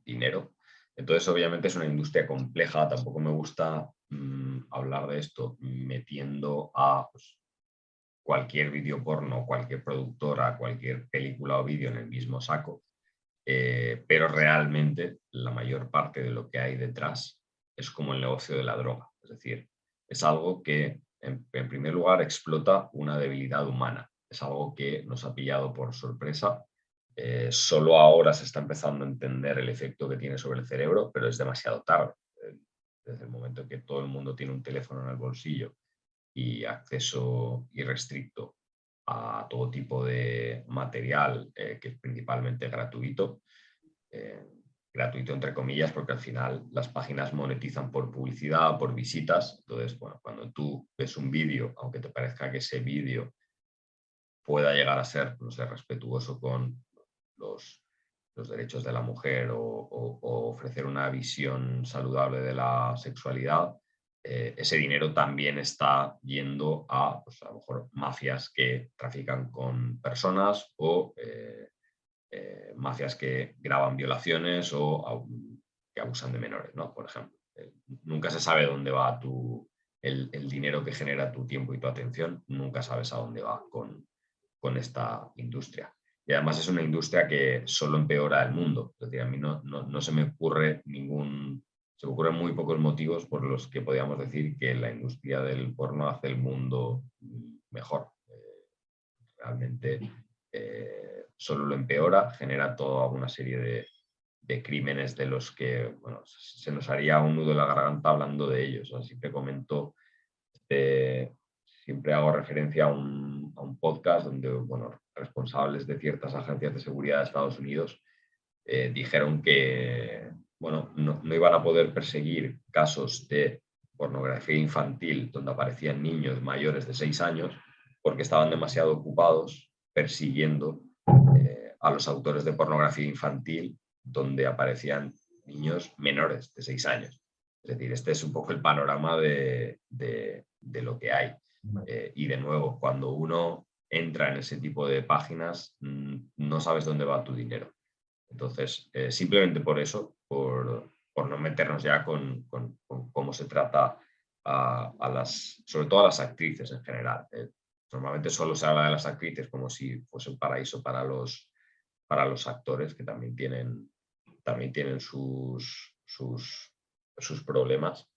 dinero. Entonces, obviamente es una industria compleja. Tampoco me gusta hablar de esto metiendo a pues, cualquier vídeo porno, cualquier productora, cualquier película o vídeo en el mismo saco, pero realmente la mayor parte de lo que hay detrás es como el negocio de la droga. Es decir, es algo que en primer lugar explota una debilidad humana, es algo que nos ha pillado por sorpresa. Solo ahora se está empezando a entender el efecto que tiene sobre el cerebro, pero es demasiado tarde. Desde el momento en que todo el mundo tiene un teléfono en el bolsillo y acceso irrestricto a todo tipo de material que es principalmente gratuito. Gratuito entre comillas, porque al final las páginas monetizan por publicidad, por visitas. Entonces, bueno, cuando tú ves un vídeo, aunque te parezca que ese vídeo pueda llegar a ser, no sé, respetuoso con los, los derechos de la mujer o ofrecer una visión saludable de la sexualidad, ese dinero también está yendo a, pues, a lo mejor mafias que trafican con personas o mafias que graban violaciones o que abusan de menores, ¿no? Por ejemplo. Nunca se sabe dónde va el dinero que genera tu tiempo y tu atención, nunca sabes a dónde va con esta industria. Y además es una industria que solo empeora el mundo. Es decir, a mí no se me ocurre se me ocurren muy pocos motivos por los que podríamos decir que la industria del porno hace el mundo mejor. Realmente solo lo empeora, genera toda una serie de crímenes de los que bueno, se nos haría un nudo en la garganta hablando de ellos. Así que comento, siempre hago referencia a un podcast donde bueno, responsables de ciertas agencias de seguridad de Estados Unidos dijeron que bueno, no iban a poder perseguir casos de pornografía infantil donde aparecían niños mayores de 6 años porque estaban demasiado ocupados persiguiendo a los autores de pornografía infantil donde aparecían niños menores de 6 años. Es decir, este es un poco el panorama de de lo que hay. Y de nuevo, cuando uno entra en ese tipo de páginas, no sabes dónde va tu dinero. Entonces, simplemente por eso, por no meternos ya con cómo se trata sobre todo a las actrices en general. Normalmente solo se habla de las actrices como si fuese un paraíso para los actores, que también tienen sus problemas,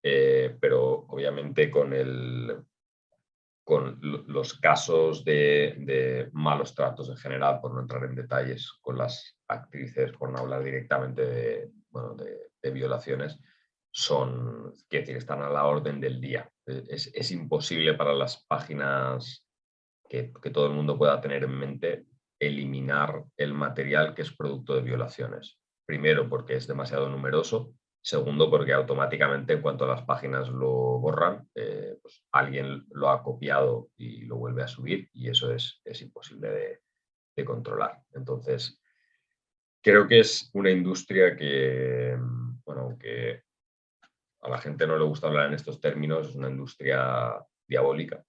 pero obviamente con los casos de malos tratos en general, por no entrar en detalles con las actrices, por no hablar directamente de violaciones, quiero decir, están a la orden del día. Es imposible para las páginas que todo el mundo pueda tener en mente eliminar el material que es producto de violaciones. Primero, porque es demasiado numeroso. Segundo, porque automáticamente en cuanto las páginas lo borran, pues alguien lo ha copiado y lo vuelve a subir, y eso es imposible de controlar. Entonces, creo que es una industria que, bueno, aunque a la gente no le gusta hablar en estos términos, es una industria diabólica.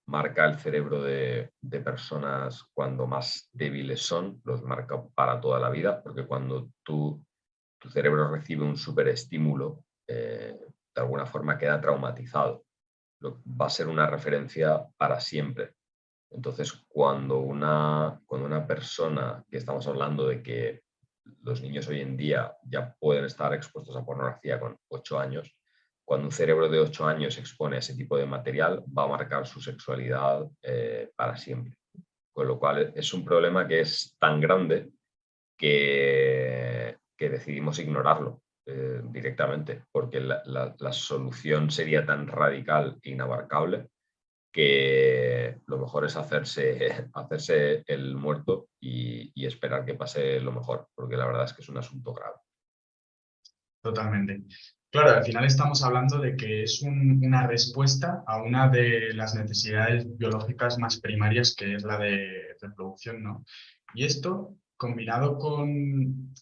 Marca el cerebro de personas cuando más débiles son, los marca para toda la vida, porque cuando tu cerebro recibe un superestímulo, de alguna forma queda traumatizado. Va a ser una referencia para siempre. Entonces, cuando una persona, que estamos hablando de que los niños hoy en día ya pueden estar expuestos a pornografía con 8 años, cuando un cerebro de 8 años se expone a ese tipo de material, va a marcar su sexualidad para siempre. Con lo cual es un problema que es tan grande que decidimos ignorarlo directamente, porque la solución sería tan radical e inabarcable que lo mejor es hacerse el muerto y esperar que pase lo mejor, porque la verdad es que es un asunto grave. Totalmente. Claro, al final estamos hablando de que es una respuesta a una de las necesidades biológicas más primarias, que es la de reproducción, ¿no? Y esto, combinado con,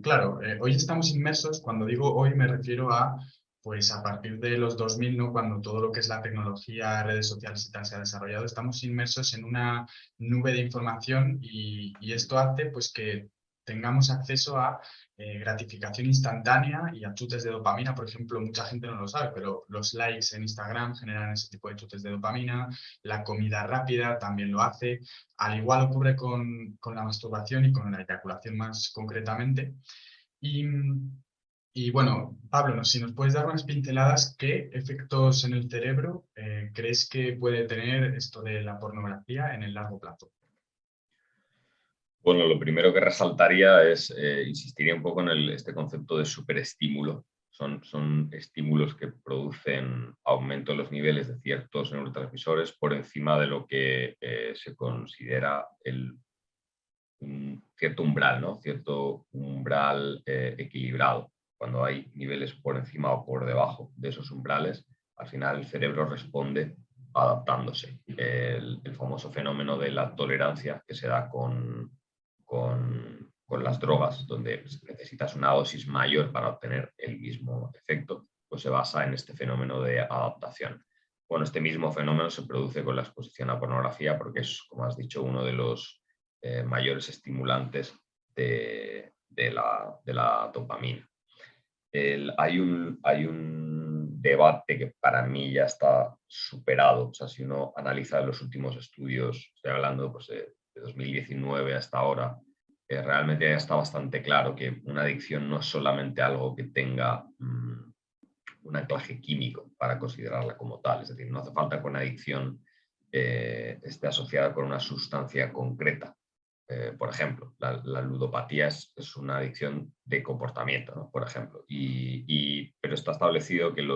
claro, hoy estamos inmersos, cuando digo hoy me refiero a, pues a partir de los 2000, ¿no? Cuando todo lo que es la tecnología, redes sociales y tal se ha desarrollado, estamos inmersos en una nube de información y esto hace pues que tengamos acceso a gratificación instantánea y a chutes de dopamina. Por ejemplo, mucha gente no lo sabe, pero los likes en Instagram generan ese tipo de chutes de dopamina, la comida rápida también lo hace, al igual ocurre con la masturbación y con la eyaculación más concretamente. Y, y bueno, Pablo, si nos puedes dar unas pinceladas, ¿qué efectos en el cerebro crees que puede tener esto de la pornografía en el largo plazo? Bueno, lo primero que resaltaría es, insistiría un poco en este concepto de superestímulo. Son estímulos que producen aumento en los niveles de ciertos neurotransmisores por encima de lo que se considera un cierto umbral, ¿no? Cierto umbral equilibrado. Cuando hay niveles por encima o por debajo de esos umbrales, al final el cerebro responde adaptándose. El famoso fenómeno de la tolerancia que se da con las drogas, donde necesitas una dosis mayor para obtener el mismo efecto, pues se basa en este fenómeno de adaptación. Bueno, este mismo fenómeno se produce con la exposición a pornografía porque es, como has dicho, uno de los mayores estimulantes de la dopamina. Hay un debate que para mí ya está superado. O sea, si uno analiza los últimos estudios, estoy hablando pues, de 2019 hasta ahora, realmente ya está bastante claro que una adicción no es solamente algo que tenga un anclaje químico para considerarla como tal. Es decir, no hace falta que una adicción esté asociada con una sustancia concreta. Por ejemplo, la ludopatía es una adicción de comportamiento, ¿no? Por ejemplo, pero está establecido que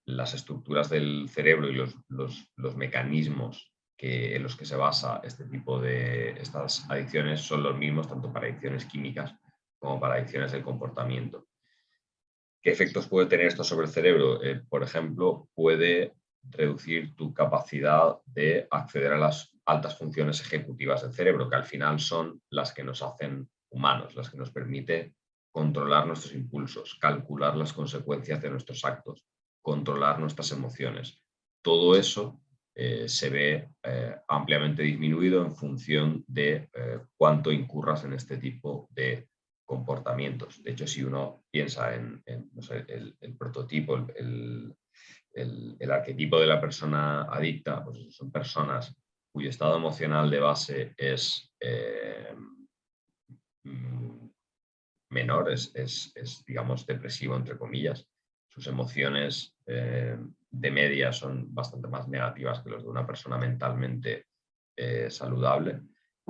las estructuras del cerebro y los mecanismos en los que se basa este tipo de estas adicciones son los mismos tanto para adicciones químicas como para adicciones del comportamiento. ¿Qué efectos puede tener esto sobre el cerebro? Por ejemplo, puede reducir tu capacidad de acceder a las altas funciones ejecutivas del cerebro, que al final son las que nos hacen humanos, las que nos permiten controlar nuestros impulsos, calcular las consecuencias de nuestros actos, controlar nuestras emociones. Todo eso se ve ampliamente disminuido en función de cuánto incurras en este tipo de comportamientos. De hecho, si uno piensa en no sé, el prototipo, el arquetipo de la persona adicta, pues son personas cuyo estado emocional de base es menor, digamos, depresivo, entre comillas. Sus emociones de media son bastante más negativas que los de una persona mentalmente saludable.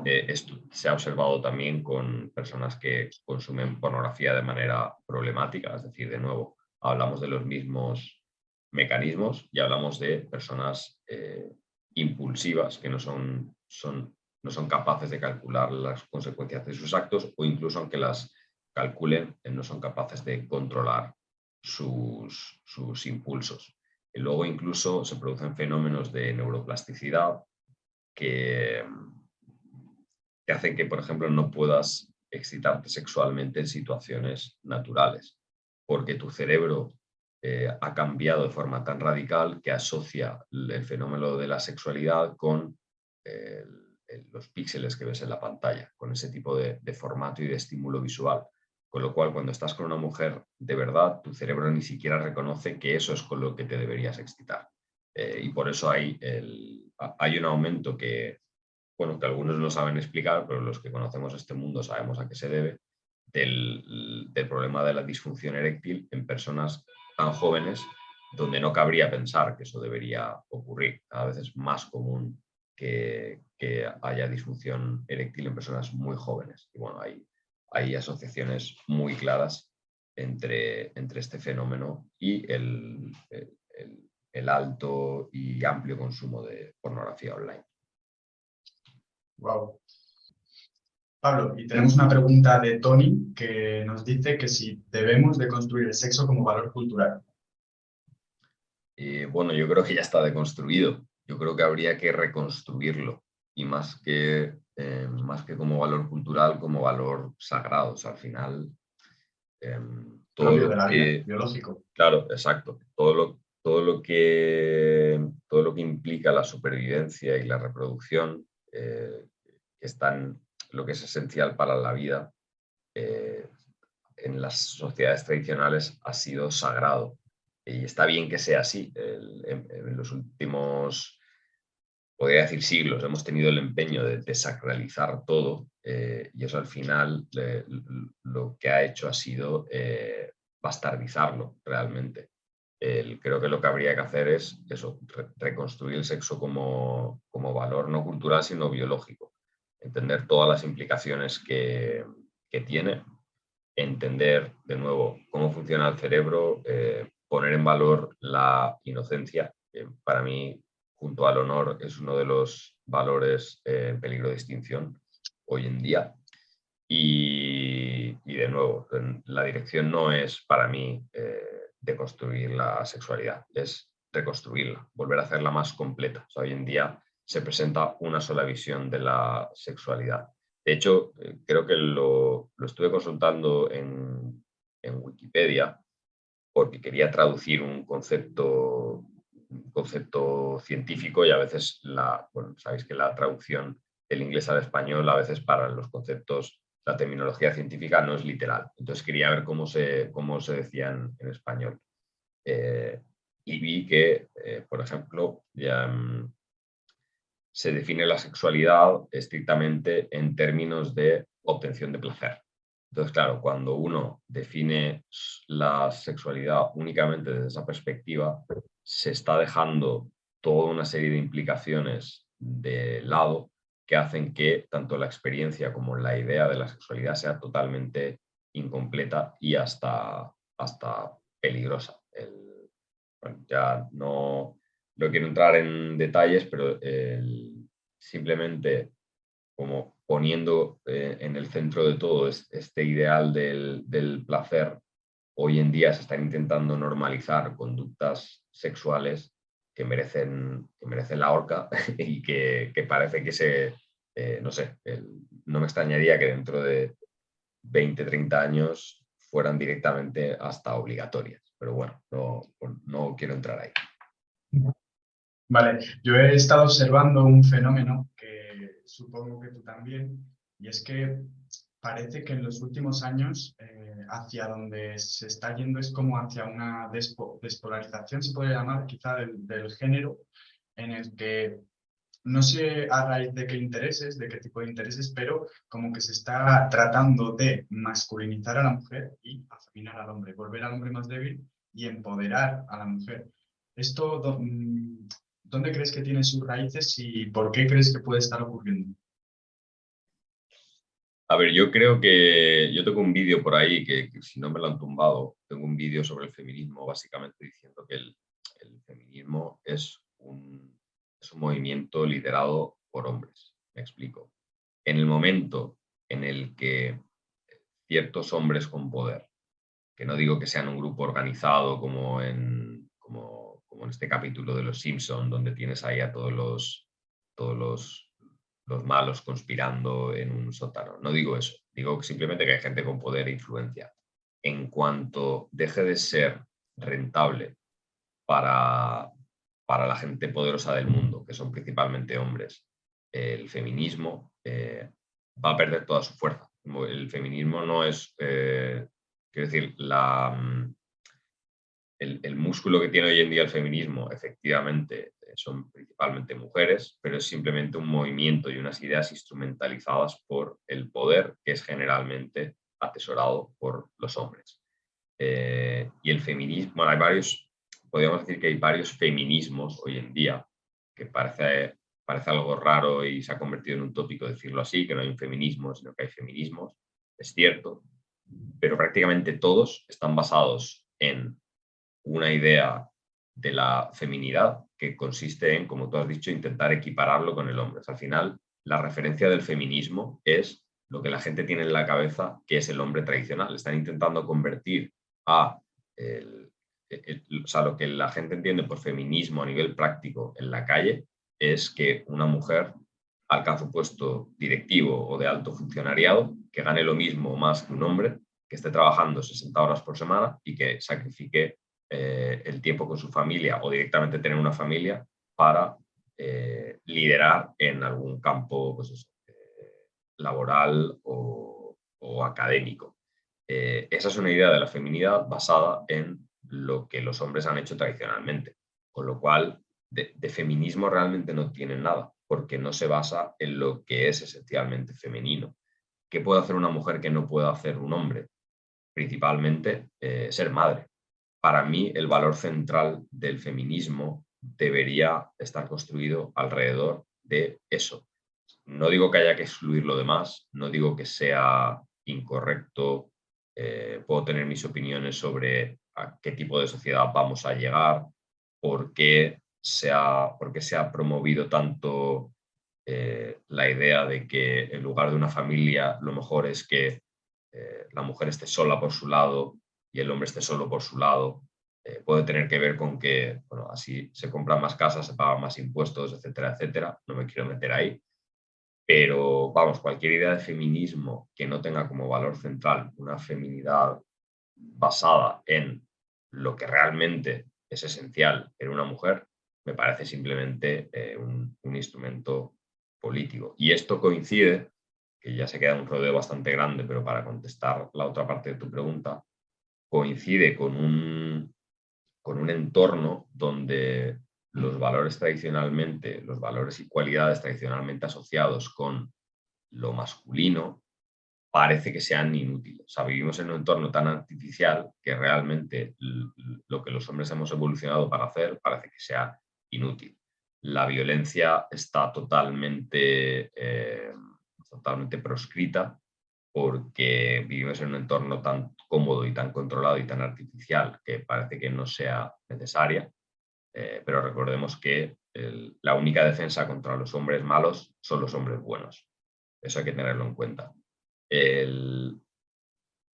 Esto se ha observado también con personas que consumen pornografía de manera problemática, es decir, de nuevo, hablamos de los mismos mecanismos y hablamos de personas impulsivas que no son capaces de calcular las consecuencias de sus actos, o incluso aunque las calculen, no son capaces de controlar sus impulsos. Y luego incluso se producen fenómenos de neuroplasticidad que hacen que, por ejemplo, no puedas excitarte sexualmente en situaciones naturales, porque tu cerebro ha cambiado de forma tan radical que asocia el fenómeno de la sexualidad con los píxeles que ves en la pantalla, con ese tipo de formato y de estímulo visual. Con lo cual, cuando estás con una mujer de verdad, tu cerebro ni siquiera reconoce que eso es con lo que te deberías excitar. Y por eso hay un aumento que algunos no saben explicar, pero los que conocemos este mundo sabemos a qué se debe, del problema de la disfunción eréctil en personas tan jóvenes, donde no cabría pensar que eso debería ocurrir. Cada vez es más común que haya disfunción eréctil en personas muy jóvenes. Y bueno, hay asociaciones muy claras entre este fenómeno y el alto y amplio consumo de pornografía online. Wow. Pablo, y tenemos una pregunta de Tony que nos dice que si debemos de construir el sexo como valor cultural. Bueno, yo creo que ya está deconstruido. Yo creo que habría que reconstruirlo y más que como valor cultural, como valor sagrado. O sea, al final, todo Propio de lo la vida, que... biológico. Claro, exacto. Todo lo que implica la supervivencia y la reproducción, que están lo que es esencial para la vida, en las sociedades tradicionales ha sido sagrado. Y está bien que sea así. En los últimos, podría decir, siglos, hemos tenido el empeño de desacralizar todo, y eso al final lo que ha hecho ha sido bastardizarlo realmente. Creo que lo que habría que hacer es eso, reconstruir el sexo como valor no cultural, sino biológico. Entender todas las implicaciones que tiene, entender de nuevo cómo funciona el cerebro, poner en valor la inocencia, que para mí, junto al honor, es uno de los valores en peligro de extinción hoy en día. Y de nuevo, la dirección no es para mí deconstruir la sexualidad, es reconstruirla, volver a hacerla más completa. O sea, hoy en día se presenta una sola visión de la sexualidad. De hecho, creo que lo estuve consultando en Wikipedia porque quería traducir un concepto científico, y a veces sabéis que la traducción del inglés al español a veces para los conceptos, la terminología científica no es literal. Entonces quería ver cómo se decía en español. Y vi que, por ejemplo, se define la sexualidad estrictamente en términos de obtención de placer. Entonces, claro, cuando uno define la sexualidad únicamente desde esa perspectiva, se está dejando toda una serie de implicaciones de lado que hacen que tanto la experiencia como la idea de la sexualidad sea totalmente incompleta y hasta peligrosa. Ya no quiero entrar en detalles, pero simplemente como poniendo en el centro de todo este ideal del placer, hoy en día se están intentando normalizar conductas sexuales que merecen la horca y que parece que no sé, no me extrañaría que dentro de 20, 30 años fueran directamente hasta obligatorias. pero bueno, no quiero entrar ahí. Vale, yo he estado observando un fenómeno que supongo que tú también, y es que parece que en los últimos años hacia donde se está yendo es como hacia una despolarización, se puede llamar quizá del género, en el que no sé a raíz de qué intereses, de qué tipo de intereses, pero como que se está tratando de masculinizar a la mujer y afeminar al hombre, volver al hombre más débil y empoderar a la mujer. Esto, ¿dónde crees que tiene sus raíces y por qué crees que puede estar ocurriendo? A ver, yo creo que yo tengo un vídeo por ahí que si no me lo han tumbado, tengo un vídeo sobre el feminismo, básicamente diciendo que el feminismo es un movimiento liderado por hombres. Me explico. En el momento en el que ciertos hombres con poder, que no digo que sean un grupo organizado como en este capítulo de Los Simpson, donde tienes ahí a todos los malos conspirando en un sótano. No digo eso, digo simplemente que hay gente con poder e influencia. En cuanto deje de ser rentable para, para la gente poderosa del mundo, que son principalmente hombres, el feminismo va a perder toda su fuerza. El feminismo no es, quiero decir, el músculo que tiene hoy en día el feminismo, efectivamente, son principalmente mujeres, pero es simplemente un movimiento y unas ideas instrumentalizadas por el poder que es generalmente atesorado por los hombres. Y el feminismo, bueno, podríamos decir que hay varios feminismos hoy en día, que parece algo raro y se ha convertido en un tópico decirlo así, que no hay un feminismo, sino que hay feminismos, es cierto, pero prácticamente todos están basados en una idea de la feminidad que consiste en, como tú has dicho, intentar equipararlo con el hombre. O sea, al final, la referencia del feminismo es lo que la gente tiene en la cabeza, que es el hombre tradicional. Están intentando convertir a o sea, lo que la gente entiende por feminismo a nivel práctico en la calle es que una mujer alcance un puesto directivo o de alto funcionariado, que gane lo mismo o más que un hombre, que esté trabajando 60 horas por semana y que sacrifique el tiempo con su familia o directamente tener una familia para liderar en algún campo pues eso, laboral o académico. Esa es una idea de la feminidad basada en lo que los hombres han hecho tradicionalmente, con lo cual de feminismo realmente no tienen nada, porque no se basa en lo que es esencialmente femenino. ¿Qué puede hacer una mujer que no puede hacer un hombre? Principalmente ser madre. Para mí, el valor central del feminismo debería estar construido alrededor de eso. No digo que haya que excluir lo demás, no digo que sea incorrecto, puedo tener mis opiniones sobre a qué tipo de sociedad vamos a llegar, por qué se ha promovido tanto la idea de que en lugar de una familia lo mejor es que la mujer esté sola por su lado y el hombre esté solo por su lado. Puede tener que ver con que, bueno, así se compran más casas, se pagan más impuestos, etcétera, etcétera. No me quiero meter ahí. Pero, vamos, cualquier idea de feminismo que no tenga como valor central una feminidad basada en lo que realmente es esencial en una mujer, me parece simplemente un instrumento político. Y esto coincide, que ya se queda un rodeo bastante grande, pero para contestar la otra parte de tu pregunta, coincide con un entorno donde los valores tradicionalmente, los valores y cualidades tradicionalmente asociados con lo masculino, parece que sean inútiles. O sea, vivimos en un entorno tan artificial que realmente lo que los hombres hemos evolucionado para hacer parece que sea inútil. La violencia está totalmente proscrita porque vivimos en un entorno tan cómodo y tan controlado y tan artificial que parece que no sea necesaria. Pero recordemos que la única defensa contra los hombres malos son los hombres buenos. Eso hay que tenerlo en cuenta. El,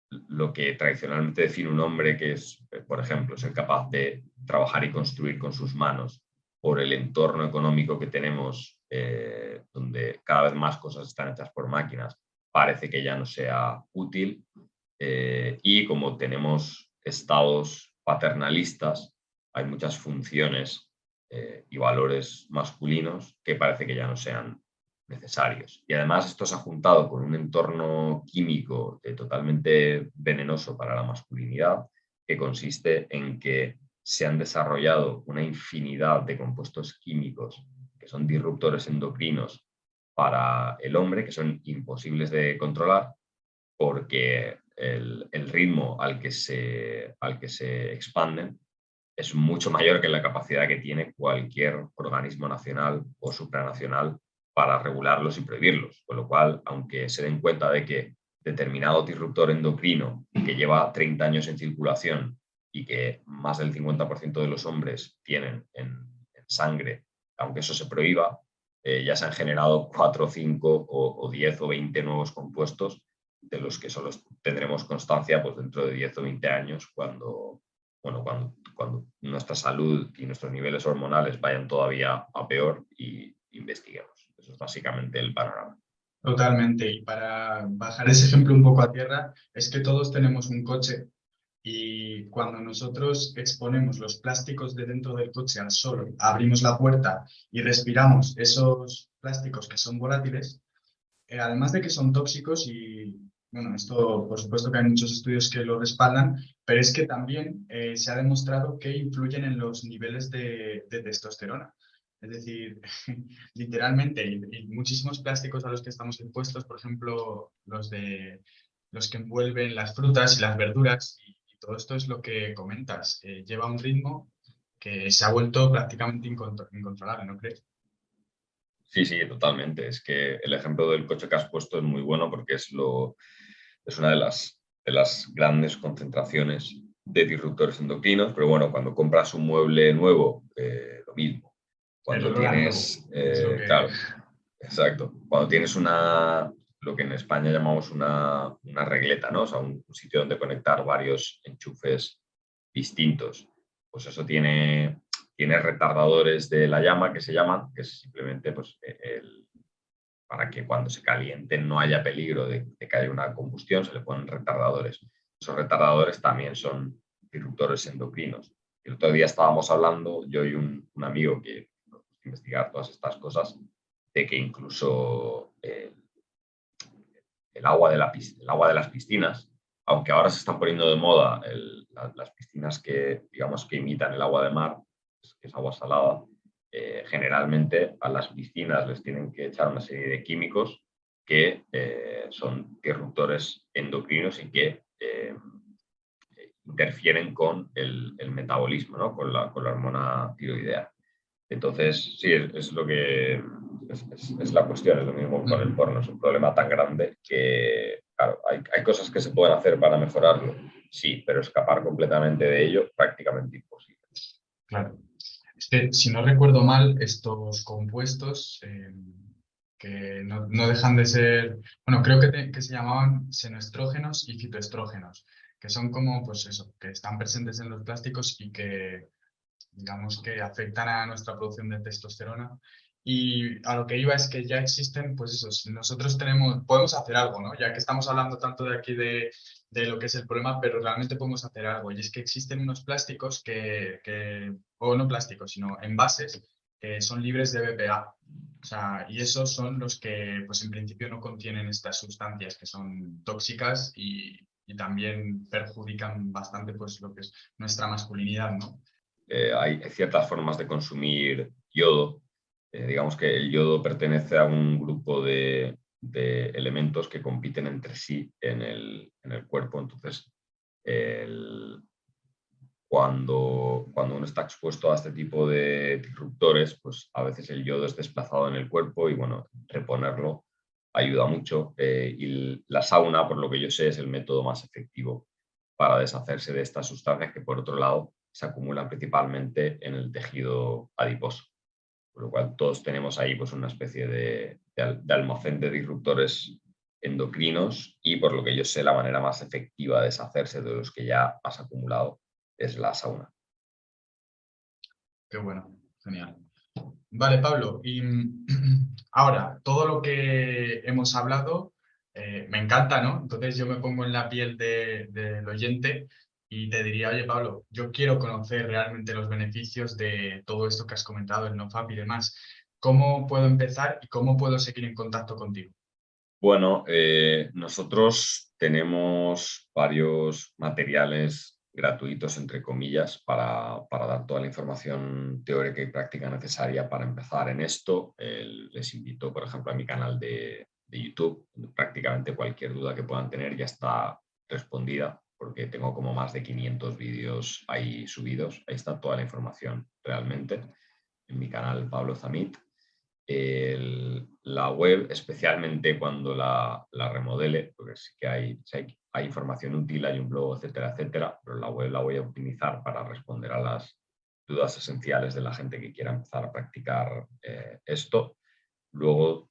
lo que tradicionalmente define un hombre que es, por ejemplo, ser capaz de trabajar y construir con sus manos por el entorno económico que tenemos, donde cada vez más cosas están hechas por máquinas, parece que ya no sea útil. Y como tenemos estados paternalistas, hay muchas funciones y valores masculinos que parece que ya no sean necesarios. Y además esto se ha juntado con un entorno químico totalmente venenoso para la masculinidad, que consiste en que se han desarrollado una infinidad de compuestos químicos que son disruptores endocrinos para el hombre, que son imposibles de controlar porque el ritmo al que se expanden es mucho mayor que la capacidad que tiene cualquier organismo nacional o supranacional para regularlos y prohibirlos. Con lo cual, aunque se den cuenta de que determinado disruptor endocrino que lleva 30 años en circulación y que más del 50% de los hombres tienen en sangre, aunque eso se prohíba, ya se han generado 4, 5 o 10 o 20 nuevos compuestos de los que solo tendremos constancia pues, dentro de 10 o 20 años cuando nuestra salud y nuestros niveles hormonales vayan todavía a peor y investiguemos. Eso es básicamente el panorama. Totalmente. Y para bajar ese ejemplo un poco a tierra, es que todos tenemos un coche y cuando nosotros exponemos los plásticos de dentro del coche al sol, abrimos la puerta y respiramos esos plásticos que son volátiles, además de que son tóxicos y, bueno, esto por supuesto que hay muchos estudios que lo respaldan, pero es que también se ha demostrado que influyen en los niveles de testosterona. Es decir, literalmente, y muchísimos plásticos a los que estamos expuestos, por ejemplo, los que envuelven las frutas y las verduras, y todo esto es lo que comentas, lleva un ritmo que se ha vuelto prácticamente incontrolable, ¿no crees? Sí, sí, totalmente. Es que el ejemplo del coche que has puesto es muy bueno porque es una de las grandes concentraciones de disruptores endocrinos, pero bueno, cuando compras un mueble nuevo, lo mismo. El Cuando olor a nuevo tienes, es lo que... claro, exacto, cuando tienes lo que en España llamamos una regleta, ¿no? O sea, un sitio donde conectar varios enchufes distintos, pues eso tiene retardadores de la llama que se llaman, que es simplemente pues, para que cuando se calienten no haya peligro de que haya una combustión, se le ponen retardadores. Esos retardadores también son disruptores endocrinos. El otro día estábamos hablando, yo y un amigo que nos gusta investigar todas estas cosas, de que incluso el agua de las piscinas, aunque ahora se están poniendo de moda las piscinas que, digamos, que imitan el agua de mar, que es agua salada, generalmente a las piscinas les tienen que echar una serie de químicos que son disruptores endocrinos y que interfieren con el metabolismo, ¿no? con la hormona tiroidea. Entonces, sí, es lo que es la cuestión, es lo mismo con el porno, es un problema tan grande que, claro, hay cosas que se pueden hacer para mejorarlo, sí, pero escapar completamente de ello, prácticamente imposible. Claro. Es que, si no recuerdo mal, estos compuestos que no dejan de ser, bueno, creo que se llamaban senoestrógenos y fitoestrógenos, que son como, pues eso, que están presentes en los plásticos y que, digamos, que afectan a nuestra producción de testosterona. Y a lo que iba es que ya existen, pues eso, si nosotros podemos hacer algo, ¿no? Ya que estamos hablando tanto de aquí de lo que es el problema, pero realmente podemos hacer algo. Y es que existen unos plásticos o no plásticos, sino envases que son libres de BPA. O sea, y esos son los que, pues en principio no contienen estas sustancias que son tóxicas y también perjudican bastante, pues lo que es nuestra masculinidad, ¿no? Hay ciertas formas de consumir yodo. Digamos que el yodo pertenece a un grupo de elementos que compiten entre sí en el cuerpo. Entonces, cuando uno está expuesto a este tipo de disruptores, pues a veces el yodo es desplazado en el cuerpo y bueno, reponerlo ayuda mucho. Y la sauna, por lo que yo sé, es el método más efectivo para deshacerse de estas sustancias que, por otro lado, se acumulan principalmente en el tejido adiposo. Por lo cual todos tenemos ahí pues, una especie de almacén de disruptores endocrinos y, por lo que yo sé, la manera más efectiva de deshacerse de los que ya has acumulado es la sauna. Qué bueno, genial. Vale, Pablo, y ahora, todo lo que hemos hablado me encanta, ¿no? Entonces yo me pongo en la piel del oyente y te diría, oye Pablo, yo quiero conocer realmente los beneficios de todo esto que has comentado, el NoFap y demás. ¿Cómo puedo empezar y cómo puedo seguir en contacto contigo? Bueno, nosotros tenemos varios materiales gratuitos, entre comillas, para dar toda la información teórica y práctica necesaria para empezar en esto. Les invito, por ejemplo, a mi canal de YouTube. Prácticamente cualquier duda que puedan tener ya está respondida, porque tengo como más de 500 vídeos ahí subidos. Ahí está toda la información realmente en mi canal Pablo Zamit. La web, especialmente cuando la remodele, porque sí que hay información útil, hay un blog, etcétera, etcétera, pero la web la voy a optimizar para responder a las dudas esenciales de la gente que quiera empezar a practicar esto. Luego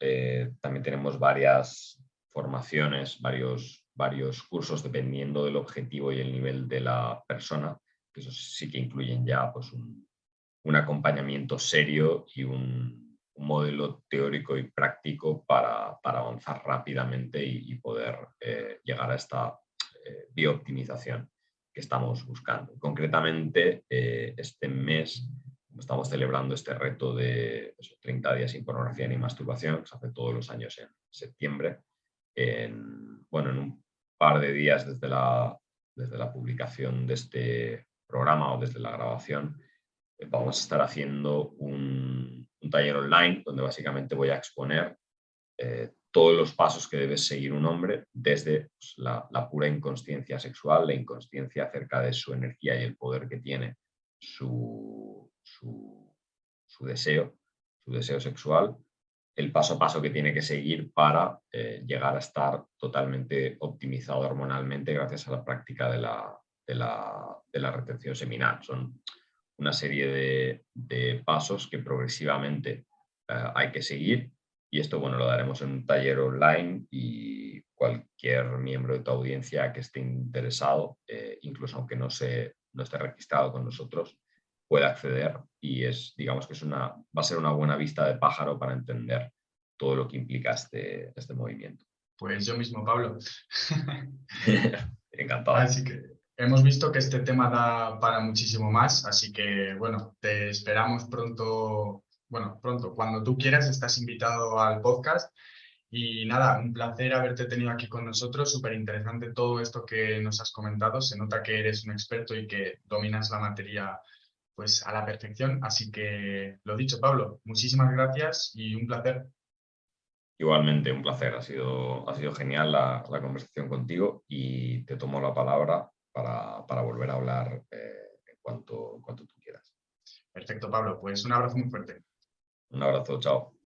también tenemos varias formaciones, varios cursos dependiendo del objetivo y el nivel de la persona, que eso sí que incluyen ya pues, un acompañamiento serio y un modelo teórico y práctico para avanzar rápidamente y poder llegar a esta biooptimización que estamos buscando. Concretamente, este mes estamos celebrando este reto de 30 días sin pornografía ni masturbación, que se hace todos los años en septiembre. En un par de días desde la publicación de este programa o desde la grabación, vamos a estar haciendo un taller online donde básicamente voy a exponer todos los pasos que debe seguir un hombre desde pues, la pura inconsciencia sexual, la inconsciencia acerca de su energía y el poder que tiene su deseo sexual, el paso a paso que tiene que seguir para llegar a estar totalmente optimizado hormonalmente gracias a la práctica de la retención seminal. Son una serie de pasos que progresivamente hay que seguir, y esto lo daremos en un taller online, y cualquier miembro de tu audiencia que esté interesado, incluso aunque no esté registrado con nosotros, puede acceder, y digamos que va a ser una buena vista de pájaro para entender todo lo que implica este movimiento. Pues yo mismo, Pablo. Encantado. Así que hemos visto que este tema da para muchísimo más, así que bueno, te esperamos pronto, pronto, cuando tú quieras, estás invitado al podcast. Y nada, un placer haberte tenido aquí con nosotros, súper interesante todo esto que nos has comentado, se nota que eres un experto y que dominas la materia pues a la perfección, así que lo dicho, Pablo, muchísimas gracias y un placer. Igualmente, un placer. Ha sido genial la conversación contigo, y te tomo la palabra para volver a hablar en cuanto tú quieras. Perfecto, Pablo, pues un abrazo muy fuerte. Un abrazo, chao.